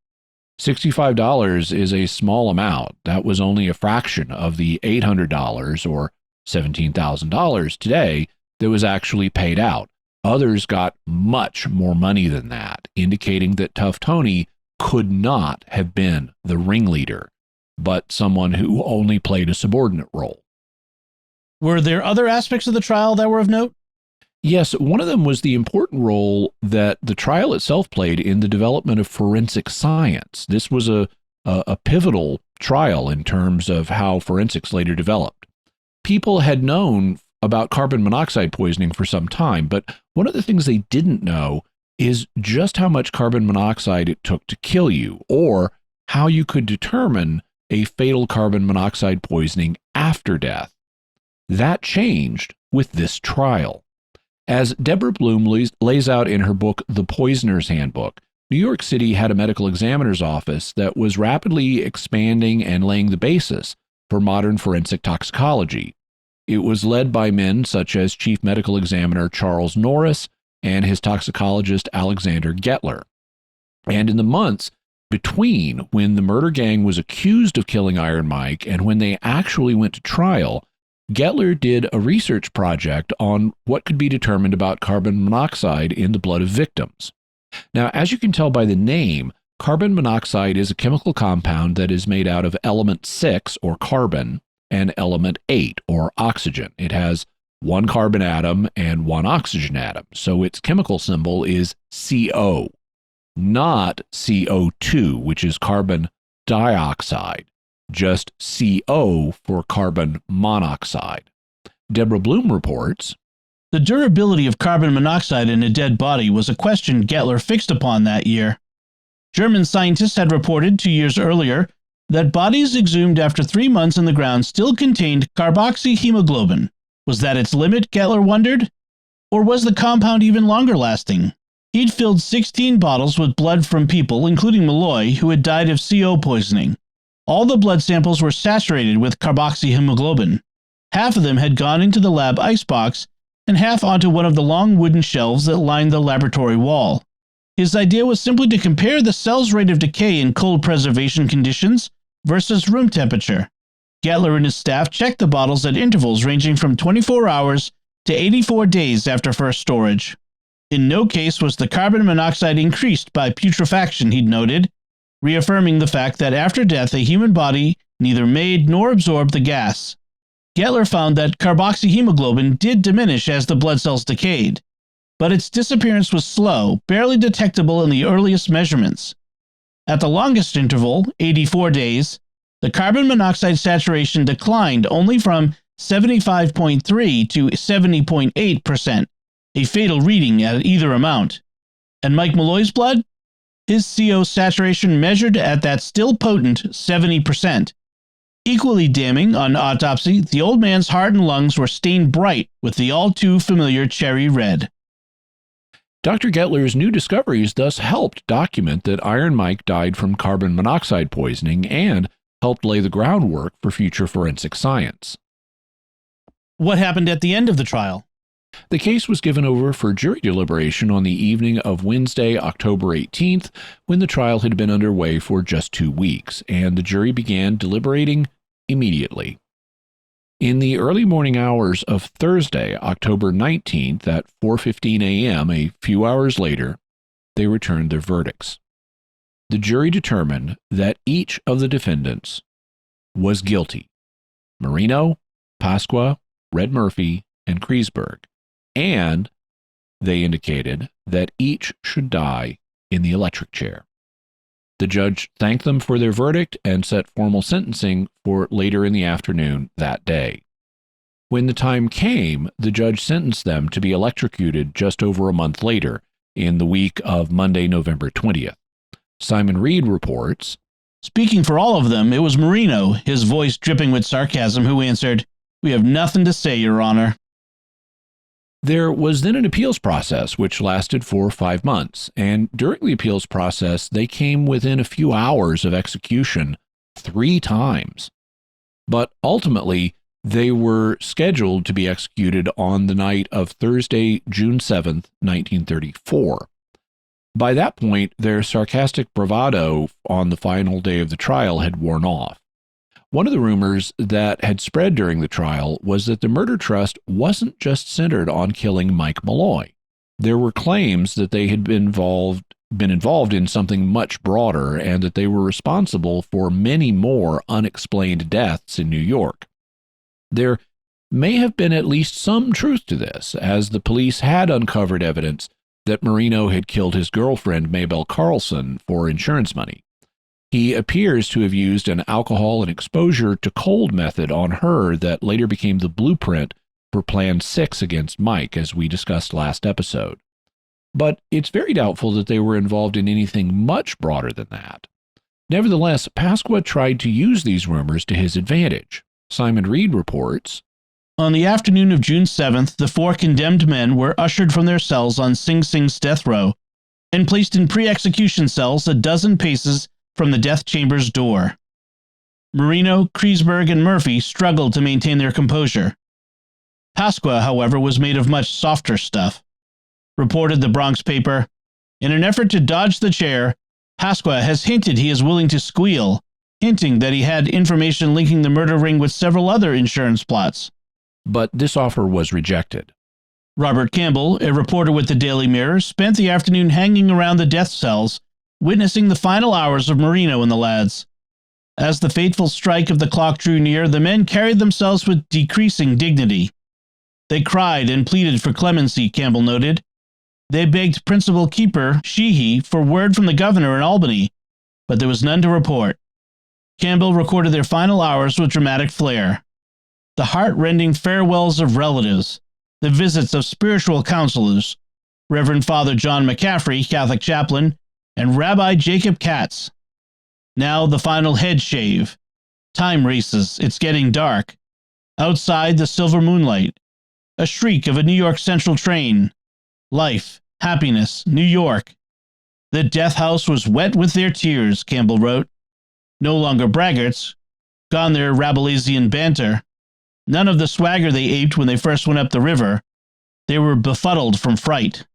$65 is a small amount. That was only a fraction of the $800 or $17,000 today that was actually paid out. Others got much more money than that, indicating that Tough Tony could not have been the ringleader, but someone who only played a subordinate role. Were there other aspects of the trial that were of note? Yes, one of them was the important role that the trial itself played in the development of forensic science. This was a pivotal trial in terms of how forensics later developed. People had known about carbon monoxide poisoning for some time, but one of the things they didn't know is just how much carbon monoxide it took to kill you, or how you could determine a fatal carbon monoxide poisoning after death. That changed with this trial. As Deborah Bloom lays out in her book, The Poisoner's Handbook, New York City had a medical examiner's office that was rapidly expanding and laying the basis for modern forensic toxicology. It was led by men such as Chief Medical Examiner Charles Norris and his toxicologist Alexander Gettler. And in the months between when the murder gang was accused of killing Iron Mike and when they actually went to trial, Gettler did a research project on what could be determined about carbon monoxide in the blood of victims. Now, as you can tell by the name, carbon monoxide is a chemical compound that is made out of element 6, or carbon, and element 8, or oxygen. It has one carbon atom and one oxygen atom, so its chemical symbol is CO, not CO2, which is carbon dioxide. Just CO for carbon monoxide. Deborah Bloom reports, the durability of carbon monoxide in a dead body was a question Gettler fixed upon that year. German scientists had reported 2 years earlier that bodies exhumed after 3 months in the ground still contained carboxyhemoglobin. Was that its limit, Gettler wondered? Or was the compound even longer lasting? He'd filled 16 bottles with blood from people, including Malloy, who had died of CO poisoning. All the blood samples were saturated with carboxyhemoglobin. Half of them had gone into the lab icebox and half onto one of the long wooden shelves that lined the laboratory wall. His idea was simply to compare the cell's rate of decay in cold preservation conditions versus room temperature. Gettler and his staff checked the bottles at intervals ranging from 24 hours to 84 days after first storage. In no case was the carbon monoxide increased by putrefaction, he'd noted, reaffirming the fact that after death a human body neither made nor absorbed the gas. Gettler found that carboxyhemoglobin did diminish as the blood cells decayed, but its disappearance was slow, barely detectable in the earliest measurements. At the longest interval, 84 days, the carbon monoxide saturation declined only from 75.3 to 70.8%, a fatal reading at either amount. And Mike Malloy's blood? His CO saturation measured at that still potent 70%. Equally damning, on autopsy, the old man's heart and lungs were stained bright with the all-too-familiar cherry red. Dr. Gettler's new discoveries thus helped document that Iron Mike died from carbon monoxide poisoning and helped lay the groundwork for future forensic science. What happened at the end of the trial? The case was given over for jury deliberation on the evening of Wednesday, October 18th, when the trial had been underway for just 2 weeks, and the jury began deliberating immediately. In the early morning hours of Thursday, October 19th at 4:15 a.m., a few hours later, they returned their verdicts. The jury determined that each of the defendants was guilty: Marino, Pasqua, Red Murphy, and Kreisberg, and they indicated that each should die in the electric chair. The judge thanked them for their verdict and set formal sentencing for later in the afternoon that day. When the time came, the judge sentenced them to be electrocuted just over a month later, in the week of Monday, November 20th. Simon Reed reports, Speaking for all of them, it was Marino, his voice dripping with sarcasm, who answered, "We have nothing to say, Your Honor." There was then an appeals process which lasted for 5 months, and during the appeals process, they came within a few hours of execution 3 times. But ultimately, they were scheduled to be executed on the night of Thursday, June 7th, 1934. By that point, their sarcastic bravado on the final day of the trial had worn off. One of the rumors that had spread during the trial was that the murder trust wasn't just centered on killing Mike Malloy. There were claims that they had been involved in something much broader and that they were responsible for many more unexplained deaths in New York. There may have been at least some truth to this, as the police had uncovered evidence that Marino had killed his girlfriend, Maybelle Carlson, for insurance money. He appears to have used an alcohol and exposure to cold method on her that later became the blueprint for Plan 6 against Mike, as we discussed last episode. But it's very doubtful that they were involved in anything much broader than that. Nevertheless, Pasqua tried to use these rumors to his advantage. Simon Reed reports, On the afternoon of June 7th, the 4 condemned men were ushered from their cells on Sing Sing's death row and placed in pre-execution cells a dozen paces from the death chamber's door. Marino, Kreisberg, and Murphy struggled to maintain their composure. Pasqua, however, was made of much softer stuff. Reported the Bronx paper, in an effort to dodge the chair, Pasqua has hinted he is willing to squeal, hinting that he had information linking the murder ring with several other insurance plots. But this offer was rejected. Robert Campbell, a reporter with the Daily Mirror, spent the afternoon hanging around the death cells, witnessing the final hours of Marino and the lads. As the fateful strike of the clock drew near, the men carried themselves with decreasing dignity. They cried and pleaded for clemency, Campbell noted. They begged Principal Keeper Sheehy for word from the governor in Albany, but there was none to report. Campbell recorded their final hours with dramatic flair. The heart-rending farewells of relatives, the visits of spiritual counselors, Reverend Father John McCaffrey, Catholic chaplain, and Rabbi Jacob Katz. Now the final head shave. Time races, it's getting dark. Outside the silver moonlight. A shriek of a New York Central train. Life, happiness, New York. The death house was wet with their tears, Campbell wrote. No longer braggarts, gone their Rabelaisian banter. None of the swagger they aped when they first went up the river. They were befuddled from fright.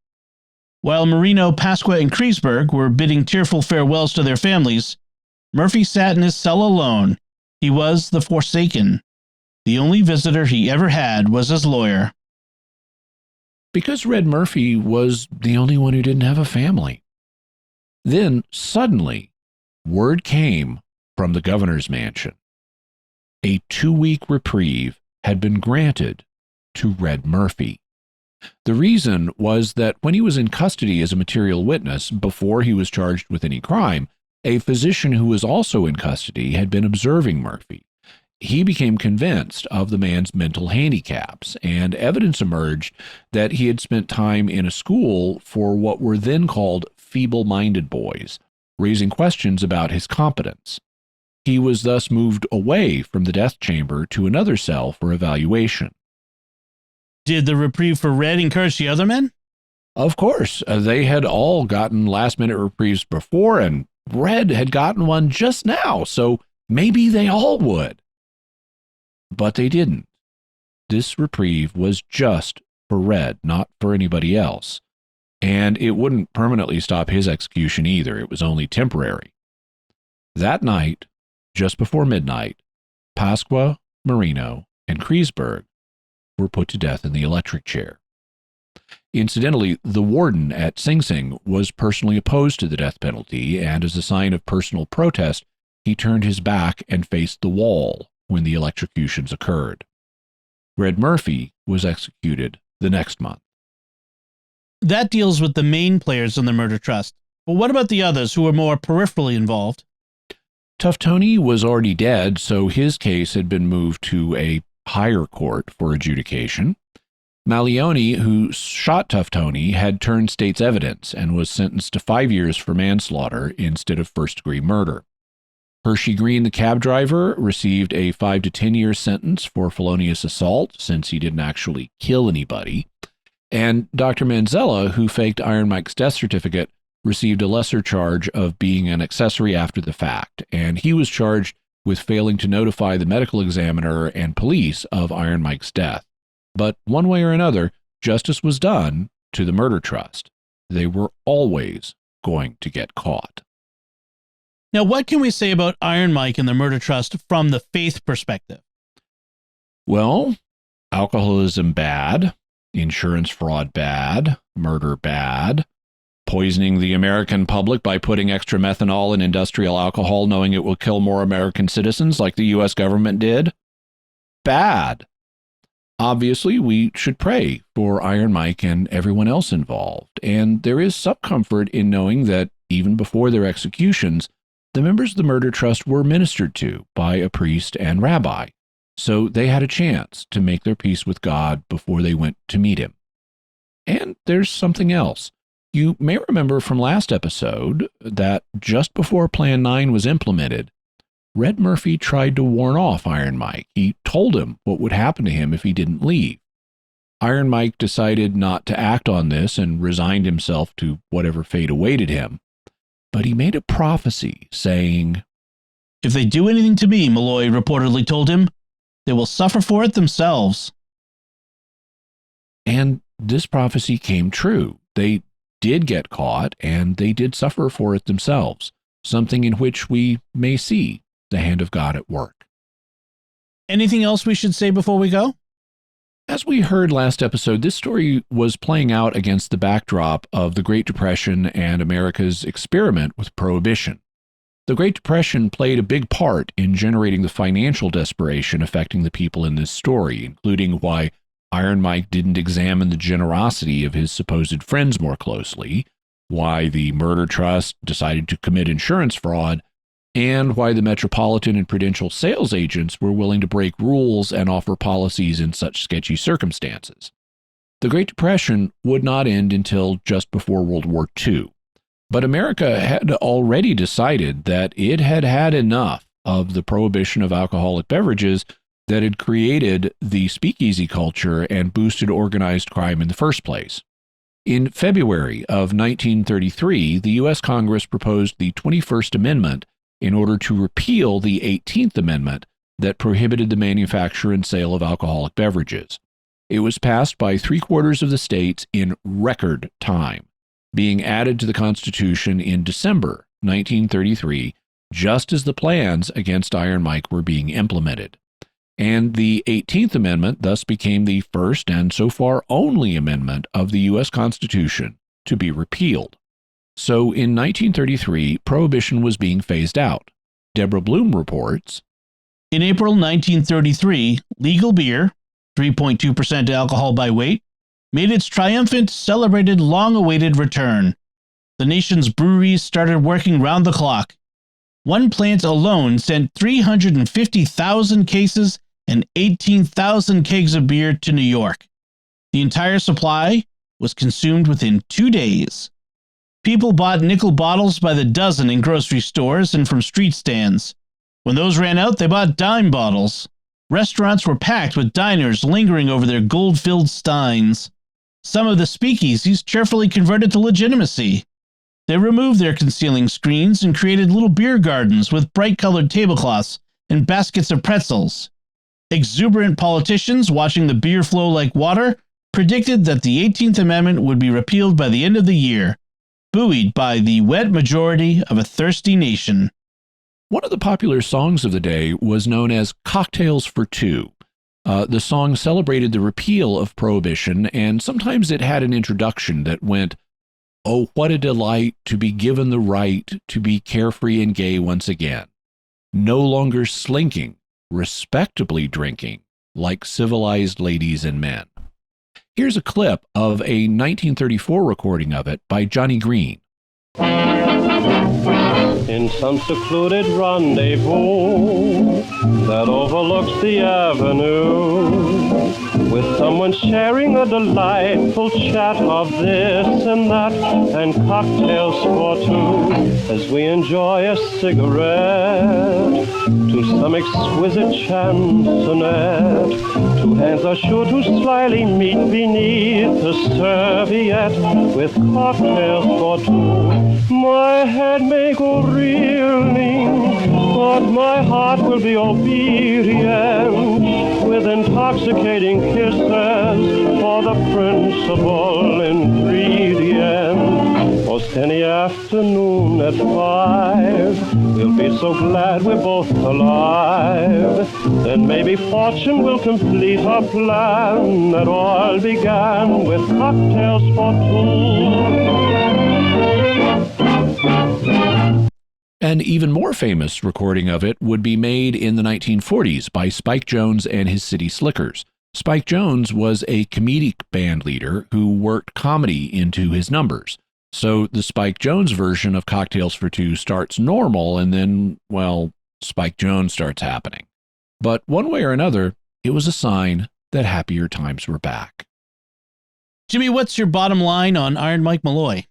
While Marino, Pasqua, and Kreisberg were bidding tearful farewells to their families, Murphy sat in his cell alone. He was the Forsaken. The only visitor he ever had was his lawyer. Because Red Murphy was the only one who didn't have a family. Then, suddenly, word came from the governor's mansion. A 2-week reprieve had been granted to Red Murphy. The reason was that when he was in custody as a material witness, before he was charged with any crime, a physician who was also in custody had been observing Murphy. He became convinced of the man's mental handicaps, and evidence emerged that he had spent time in a school for what were then called feeble-minded boys, raising questions about his competence. He was thus moved away from the death chamber to another cell for evaluation. Did the reprieve for Red encourage the other men? Of course, they had all gotten last-minute reprieves before, and Red had gotten one just now, so maybe they all would. But they didn't. This reprieve was just for Red, not for anybody else. And it wouldn't permanently stop his execution either. It was only temporary. That night, just before midnight, Pasqua, Marino, and Kreisberg were put to death in the electric chair. Incidentally, the warden at Sing Sing was personally opposed to the death penalty, and as a sign of personal protest, he turned his back and faced the wall when the electrocutions occurred. Red Murphy was executed the next month. That deals with the main players in the murder trust. But what about the others who were more peripherally involved? Tough Tony was already dead, so his case had been moved to a higher court for adjudication. Malleone, who shot Tough Tony, had turned state's evidence and was sentenced to 5 years for manslaughter instead of first-degree murder. Hershey Green, the cab driver, received a 5 to 10 year sentence for felonious assault since he didn't actually kill anybody. And Dr. Manzella, who faked Iron Mike's death certificate, received a lesser charge of being an accessory after the fact, and he was charged with failing to notify the medical examiner and police of Iron Mike's death. But one way or another, justice was done to the murder trust. They were always going to get caught. Now, what can we say about Iron Mike and the murder trust from the faith perspective? Well, alcoholism bad, insurance fraud bad, murder bad, poisoning the American public by putting extra methanol in industrial alcohol knowing it will kill more American citizens like the U.S. government did, bad. Obviously, we should pray for Iron Mike and everyone else involved, and there is some comfort in knowing that even before their executions, the members of the murder trust were ministered to by a priest and rabbi, so they had a chance to make their peace with God before they went to meet him. And there's something else. You may remember from last episode that just before Plan 9 was implemented, Red Murphy tried to warn off Iron Mike. He told him what would happen to him if he didn't leave. Iron Mike decided not to act on this and resigned himself to whatever fate awaited him. But he made a prophecy saying, "If they do anything to me," Malloy reportedly told him, "they will suffer for it themselves." And this prophecy came true. They did get caught, and they did suffer for it themselves, something in which we may see the hand of God at work. Anything else we should say before we go? As we heard last episode, this story was playing out against the backdrop of the Great Depression and America's experiment with prohibition. The Great Depression played a big part in generating the financial desperation affecting the people in this story, including why Iron Mike didn't examine the generosity of his supposed friends more closely, why the murder trust decided to commit insurance fraud, and why the Metropolitan and Prudential sales agents were willing to break rules and offer policies in such sketchy circumstances. The Great Depression would not end until just before World War II, but America had already decided that it had had enough of the prohibition of alcoholic beverages that had created the speakeasy culture and boosted organized crime in the first place. In February of 1933, the U.S. Congress proposed the 21st Amendment in order to repeal the 18th Amendment that prohibited the manufacture and sale of alcoholic beverages. It was passed by 3/4 of the states in record time, being added to the Constitution in December 1933, just as the plans against Iron Mike were being implemented. And the 18th Amendment thus became the first and so far only amendment of the U.S. Constitution to be repealed. So in 1933, prohibition was being phased out. Deborah Bloom reports, "In April 1933, legal beer, 3.2% alcohol by weight, made its triumphant, celebrated, long-awaited return. The nation's breweries started working round the clock. One plant alone sent 350,000 cases and 18,000 kegs of beer to New York. The entire supply was consumed within 2 days. People bought nickel bottles by the dozen in grocery stores and from street stands. When those ran out, they bought dime bottles. Restaurants were packed with diners lingering over their gold-filled steins. Some of the speakeasies cheerfully converted to legitimacy. They removed their concealing screens and created little beer gardens with bright-colored tablecloths and baskets of pretzels. Exuberant politicians, watching the beer flow like water, predicted that the 18th Amendment would be repealed by the end of the year, buoyed by the wet majority of a thirsty nation." One of the popular songs of the day was known as Cocktails for Two. The song celebrated the repeal of prohibition, and sometimes it had an introduction that went, "Oh, what a delight to be given the right to be carefree and gay once again. No longer slinking, respectably drinking, like civilized ladies and men." Here's a clip of a 1934 recording of it by Johnny Green. In in some secluded rendezvous that overlooks the avenue, with someone sharing a delightful chat of this and that, and cocktails for two, as we enjoy a cigarette to some exquisite chansonette. Two hands are sure to slyly meet beneath the serviette, with cocktails for two. My head may go reeling, but my heart will be obedient, with intoxicating kisses for the principal ingredient. Most any afternoon at 5, we'll be so glad we're both alive. Then maybe fortune will complete our plan that all began with cocktails for two. An even more famous recording of it would be made in the 1940s by Spike Jones and his City Slickers. Spike Jones was a comedic band leader who worked comedy into his numbers. So the Spike Jones version of Cocktails for Two starts normal, and then, well, Spike Jones starts happening. But one way or another, it was a sign that happier times were back. Jimmy, what's your bottom line on Iron Mike Malloy?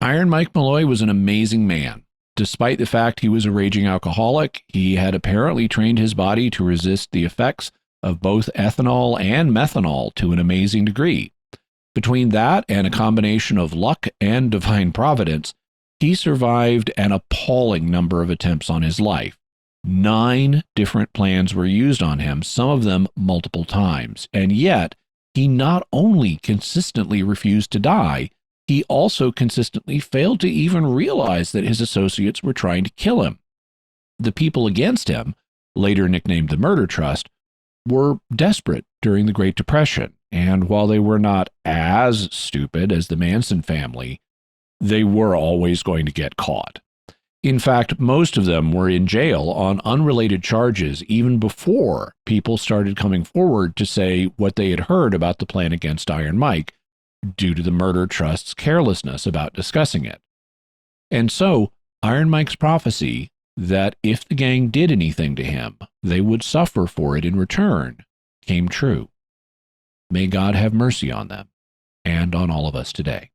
Iron Mike Malloy was an amazing man. Despite the fact he was a raging alcoholic, he had apparently trained his body to resist the effects of both ethanol and methanol to an amazing degree. Between that and a combination of luck and divine providence, he survived an appalling number of attempts on his life. 9 different plans were used on him, some of them multiple times, and yet he not only consistently refused to die, he also consistently failed to even realize that his associates were trying to kill him. The people against him, later nicknamed the Murder Trust, were desperate during the Great Depression, and while they were not as stupid as the Manson family, they were always going to get caught. In fact, most of them were in jail on unrelated charges even before people started coming forward to say what they had heard about the plan against Iron Mike, due to the Murder Trust's carelessness about discussing it. And so, Iron Mike's prophecy that if the gang did anything to him, they would suffer for it in return, came true. May God have mercy on them, and on all of us today.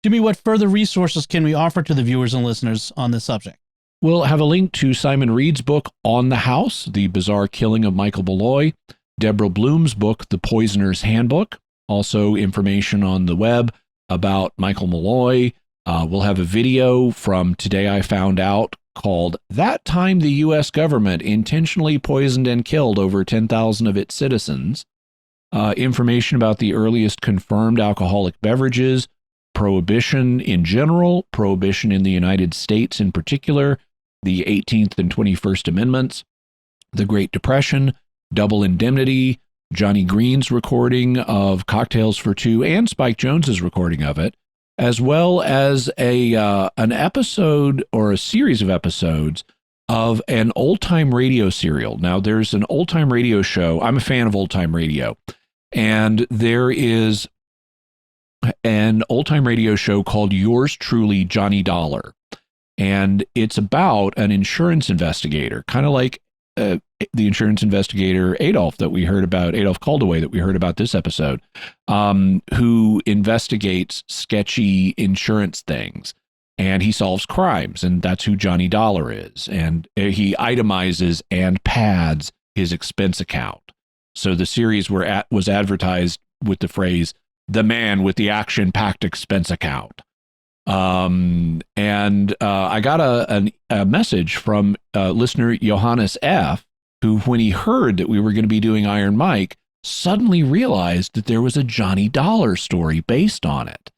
Jimmy, what further resources can we offer to the viewers and listeners on this subject? We'll have a link to Simon Reed's book, On the House, The Bizarre Killing of Michael Malloy, Deborah Bloom's book, The Poisoner's Handbook, also information on the web about Michael Malloy. We'll have a video from Today I Found Out called That Time the U.S. Government Intentionally Poisoned and Killed Over 10,000 of Its Citizens. Information about the earliest confirmed alcoholic beverages, prohibition in general, prohibition in the United States in particular, the 18th and 21st Amendments, the Great Depression, double indemnity, Johnny Green's recording of Cocktails for Two and Spike Jones's recording of it, as well as an episode or a series of episodes of an old-time radio serial. Now, there's an old-time radio show. I'm a fan of old-time radio. And there is an old-time radio show called Yours Truly, Johnny Dollar. And it's about an insurance investigator, kind of like the insurance investigator Adolf Caldaway that we heard about this episode, who investigates sketchy insurance things, and he solves crimes, and that's who Johnny Dollar is. And he itemizes and pads his expense account. So the series was advertised with the phrase, "the man with the action-packed expense account." I got a message from listener Johannes F., who, when he heard that we were going to be doing Iron Mike, suddenly realized that there was a Johnny Dollar story based on it.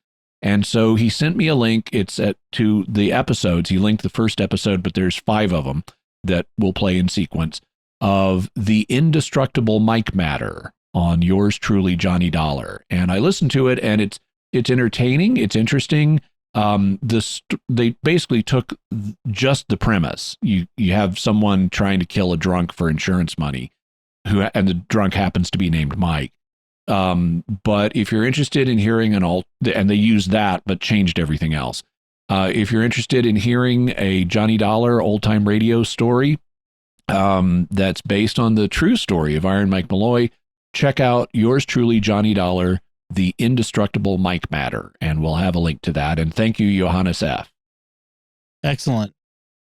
And so he sent me a link. It's to the episodes. He linked the first episode, but there's 5 of them that will play in sequence, of The Indestructible Mike Matter on Yours Truly, Johnny Dollar. And I listened to it, and it's entertaining. It's interesting. They basically took just the premise. You have someone trying to kill a drunk for insurance money, and the drunk happens to be named Mike. But if you're interested in hearing and they used that, but changed everything else. If you're interested in hearing a Johnny Dollar old-time radio story that's based on the true story of Iron Mike Malloy, check out yours truly, Johnny Dollar, The Indestructible Mike Matter, and we'll have a link to that. And thank you, Johannes F. Excellent.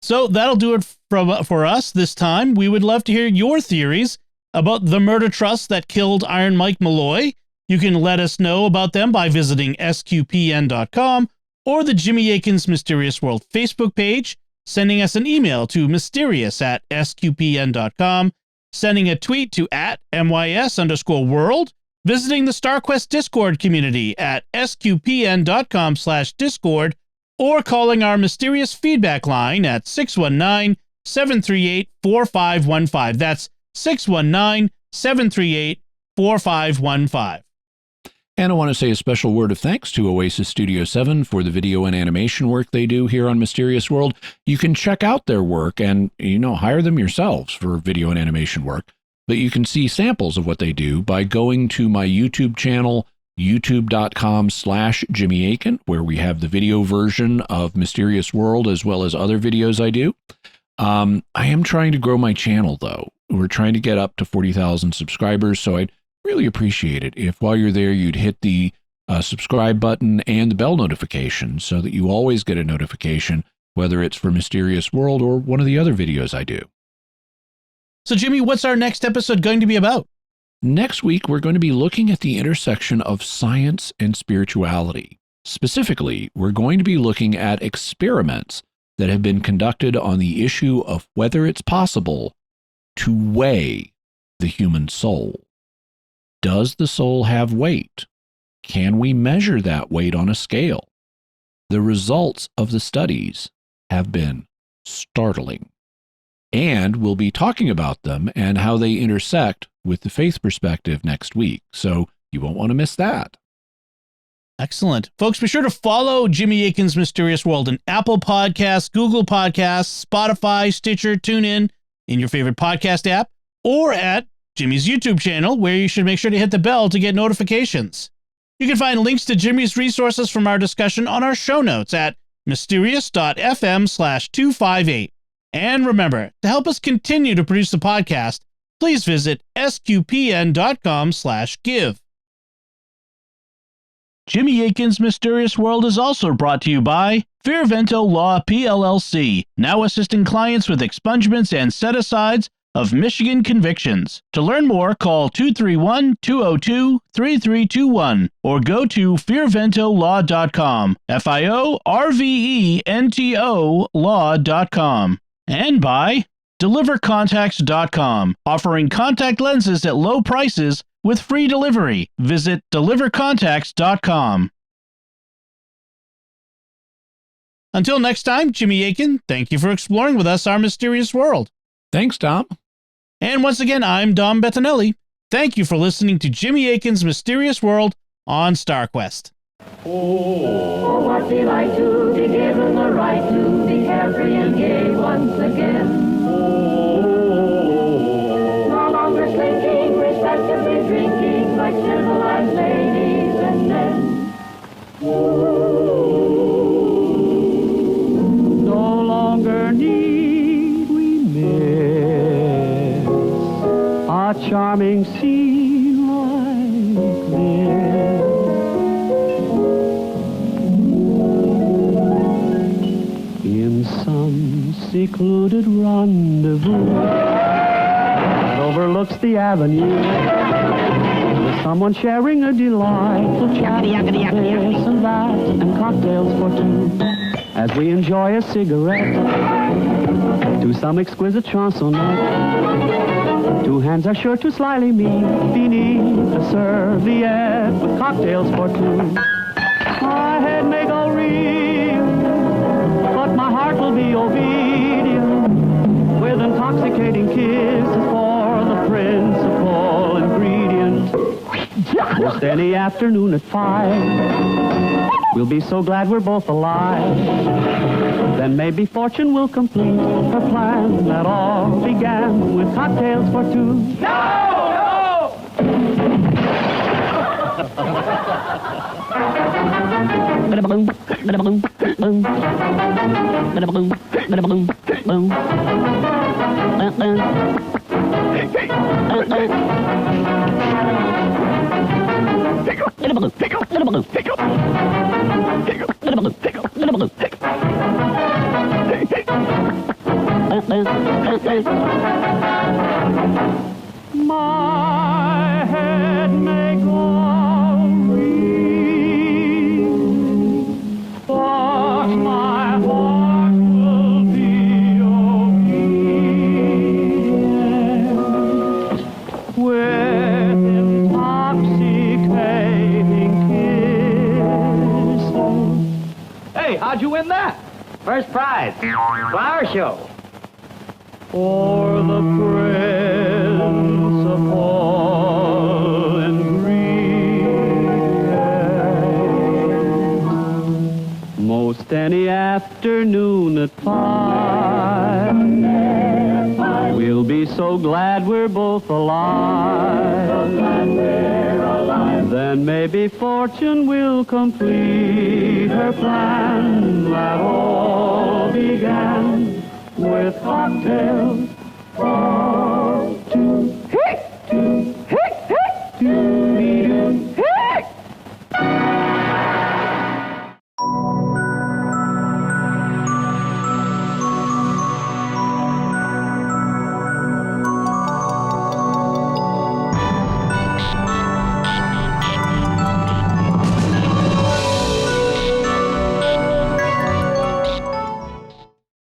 So that'll do it for us this time. We would love to hear your theories about the murder trust that killed Iron Mike Malloy. You can let us know about them by visiting sqpn.com or the Jimmy Akin's Mysterious World Facebook page, sending us an email to mysterious@sqpn.com, sending a tweet to @mys_world, visiting the StarQuest Discord community at sqpn.com/discord, or calling our mysterious feedback line at 619-738-4515. That's 619-738-4515. And I want to say a special word of thanks to Oasis Studio 7 for the video and animation work they do here on Mysterious World. You can check out their work and, hire them yourselves for video and animation work. But you can see samples of what they do by going to my YouTube channel, youtube.com/Jimmy Akin, where we have the video version of Mysterious World as well as other videos I do. I am trying to grow my channel, though. We're trying to get up to 40,000 subscribers, so I'd really appreciate it if while you're there you'd hit the subscribe button and the bell notification so that you always get a notification, whether it's for Mysterious World or one of the other videos I do. So, Jimmy, what's our next episode going to be about? Next week, we're going to be looking at the intersection of science and spirituality. Specifically, we're going to be looking at experiments that have been conducted on the issue of whether it's possible to weigh the human soul. Does the soul have weight? Can we measure that weight on a scale? The results of the studies have been startling. And we'll be talking about them and how they intersect with the faith perspective next week. So you won't want to miss that. Excellent. Folks, be sure to follow Jimmy Akin's Mysterious World in Apple Podcasts, Google Podcasts, Spotify, Stitcher, TuneIn, in your favorite podcast app, or at Jimmy's YouTube channel, where you should make sure to hit the bell to get notifications. You can find links to Jimmy's resources from our discussion on our show notes at mysterious.fm/258. And remember, to help us continue to produce the podcast, please visit sqpn.com/give. Jimmy Akin's Mysterious World is also brought to you by Fearvento Law PLLC, now assisting clients with expungements and set-asides of Michigan convictions. To learn more, call 231-202-3321 or go to fearventolaw.com, FIORVENTO law.com. And by DeliverContacts.com, offering contact lenses at low prices with free delivery. Visit DeliverContacts.com. Until next time, Jimmy Akin, thank you for exploring with us our mysterious world. Thanks, Dom. And once again, I'm Dom Bettinelli. Thank you for listening to Jimmy Akin's Mysterious World on StarQuest. Oh, what delight to be given the right to be carefree and gay once again. No longer slinking, respectively drinking like civilized ladies and men. No longer need we miss a charming scene like this. In some secluded rendezvous that overlooks the avenue, with someone sharing a delightful chat, this and that, and cocktails for two, as we enjoy a cigarette to some exquisite chansonette. Two hands are sure to slyly meet beneath a serviette with cocktails for two. My head may go real, but my heart will be obedient, with intoxicating kisses for the principal ingredient. Most any afternoon at 5, we'll be so glad we're both alive. Then maybe fortune will complete her plan that all began with cocktails for two. No! No! My head may go weak, but my heart will be obedient. With intoxicating kisses. Hey, how'd you win that? First prize. Flower show. For the principal ingredient. Most any afternoon at 5, we'll be so glad we're both alive. Then maybe fortune will complete her plan that all began with cocktails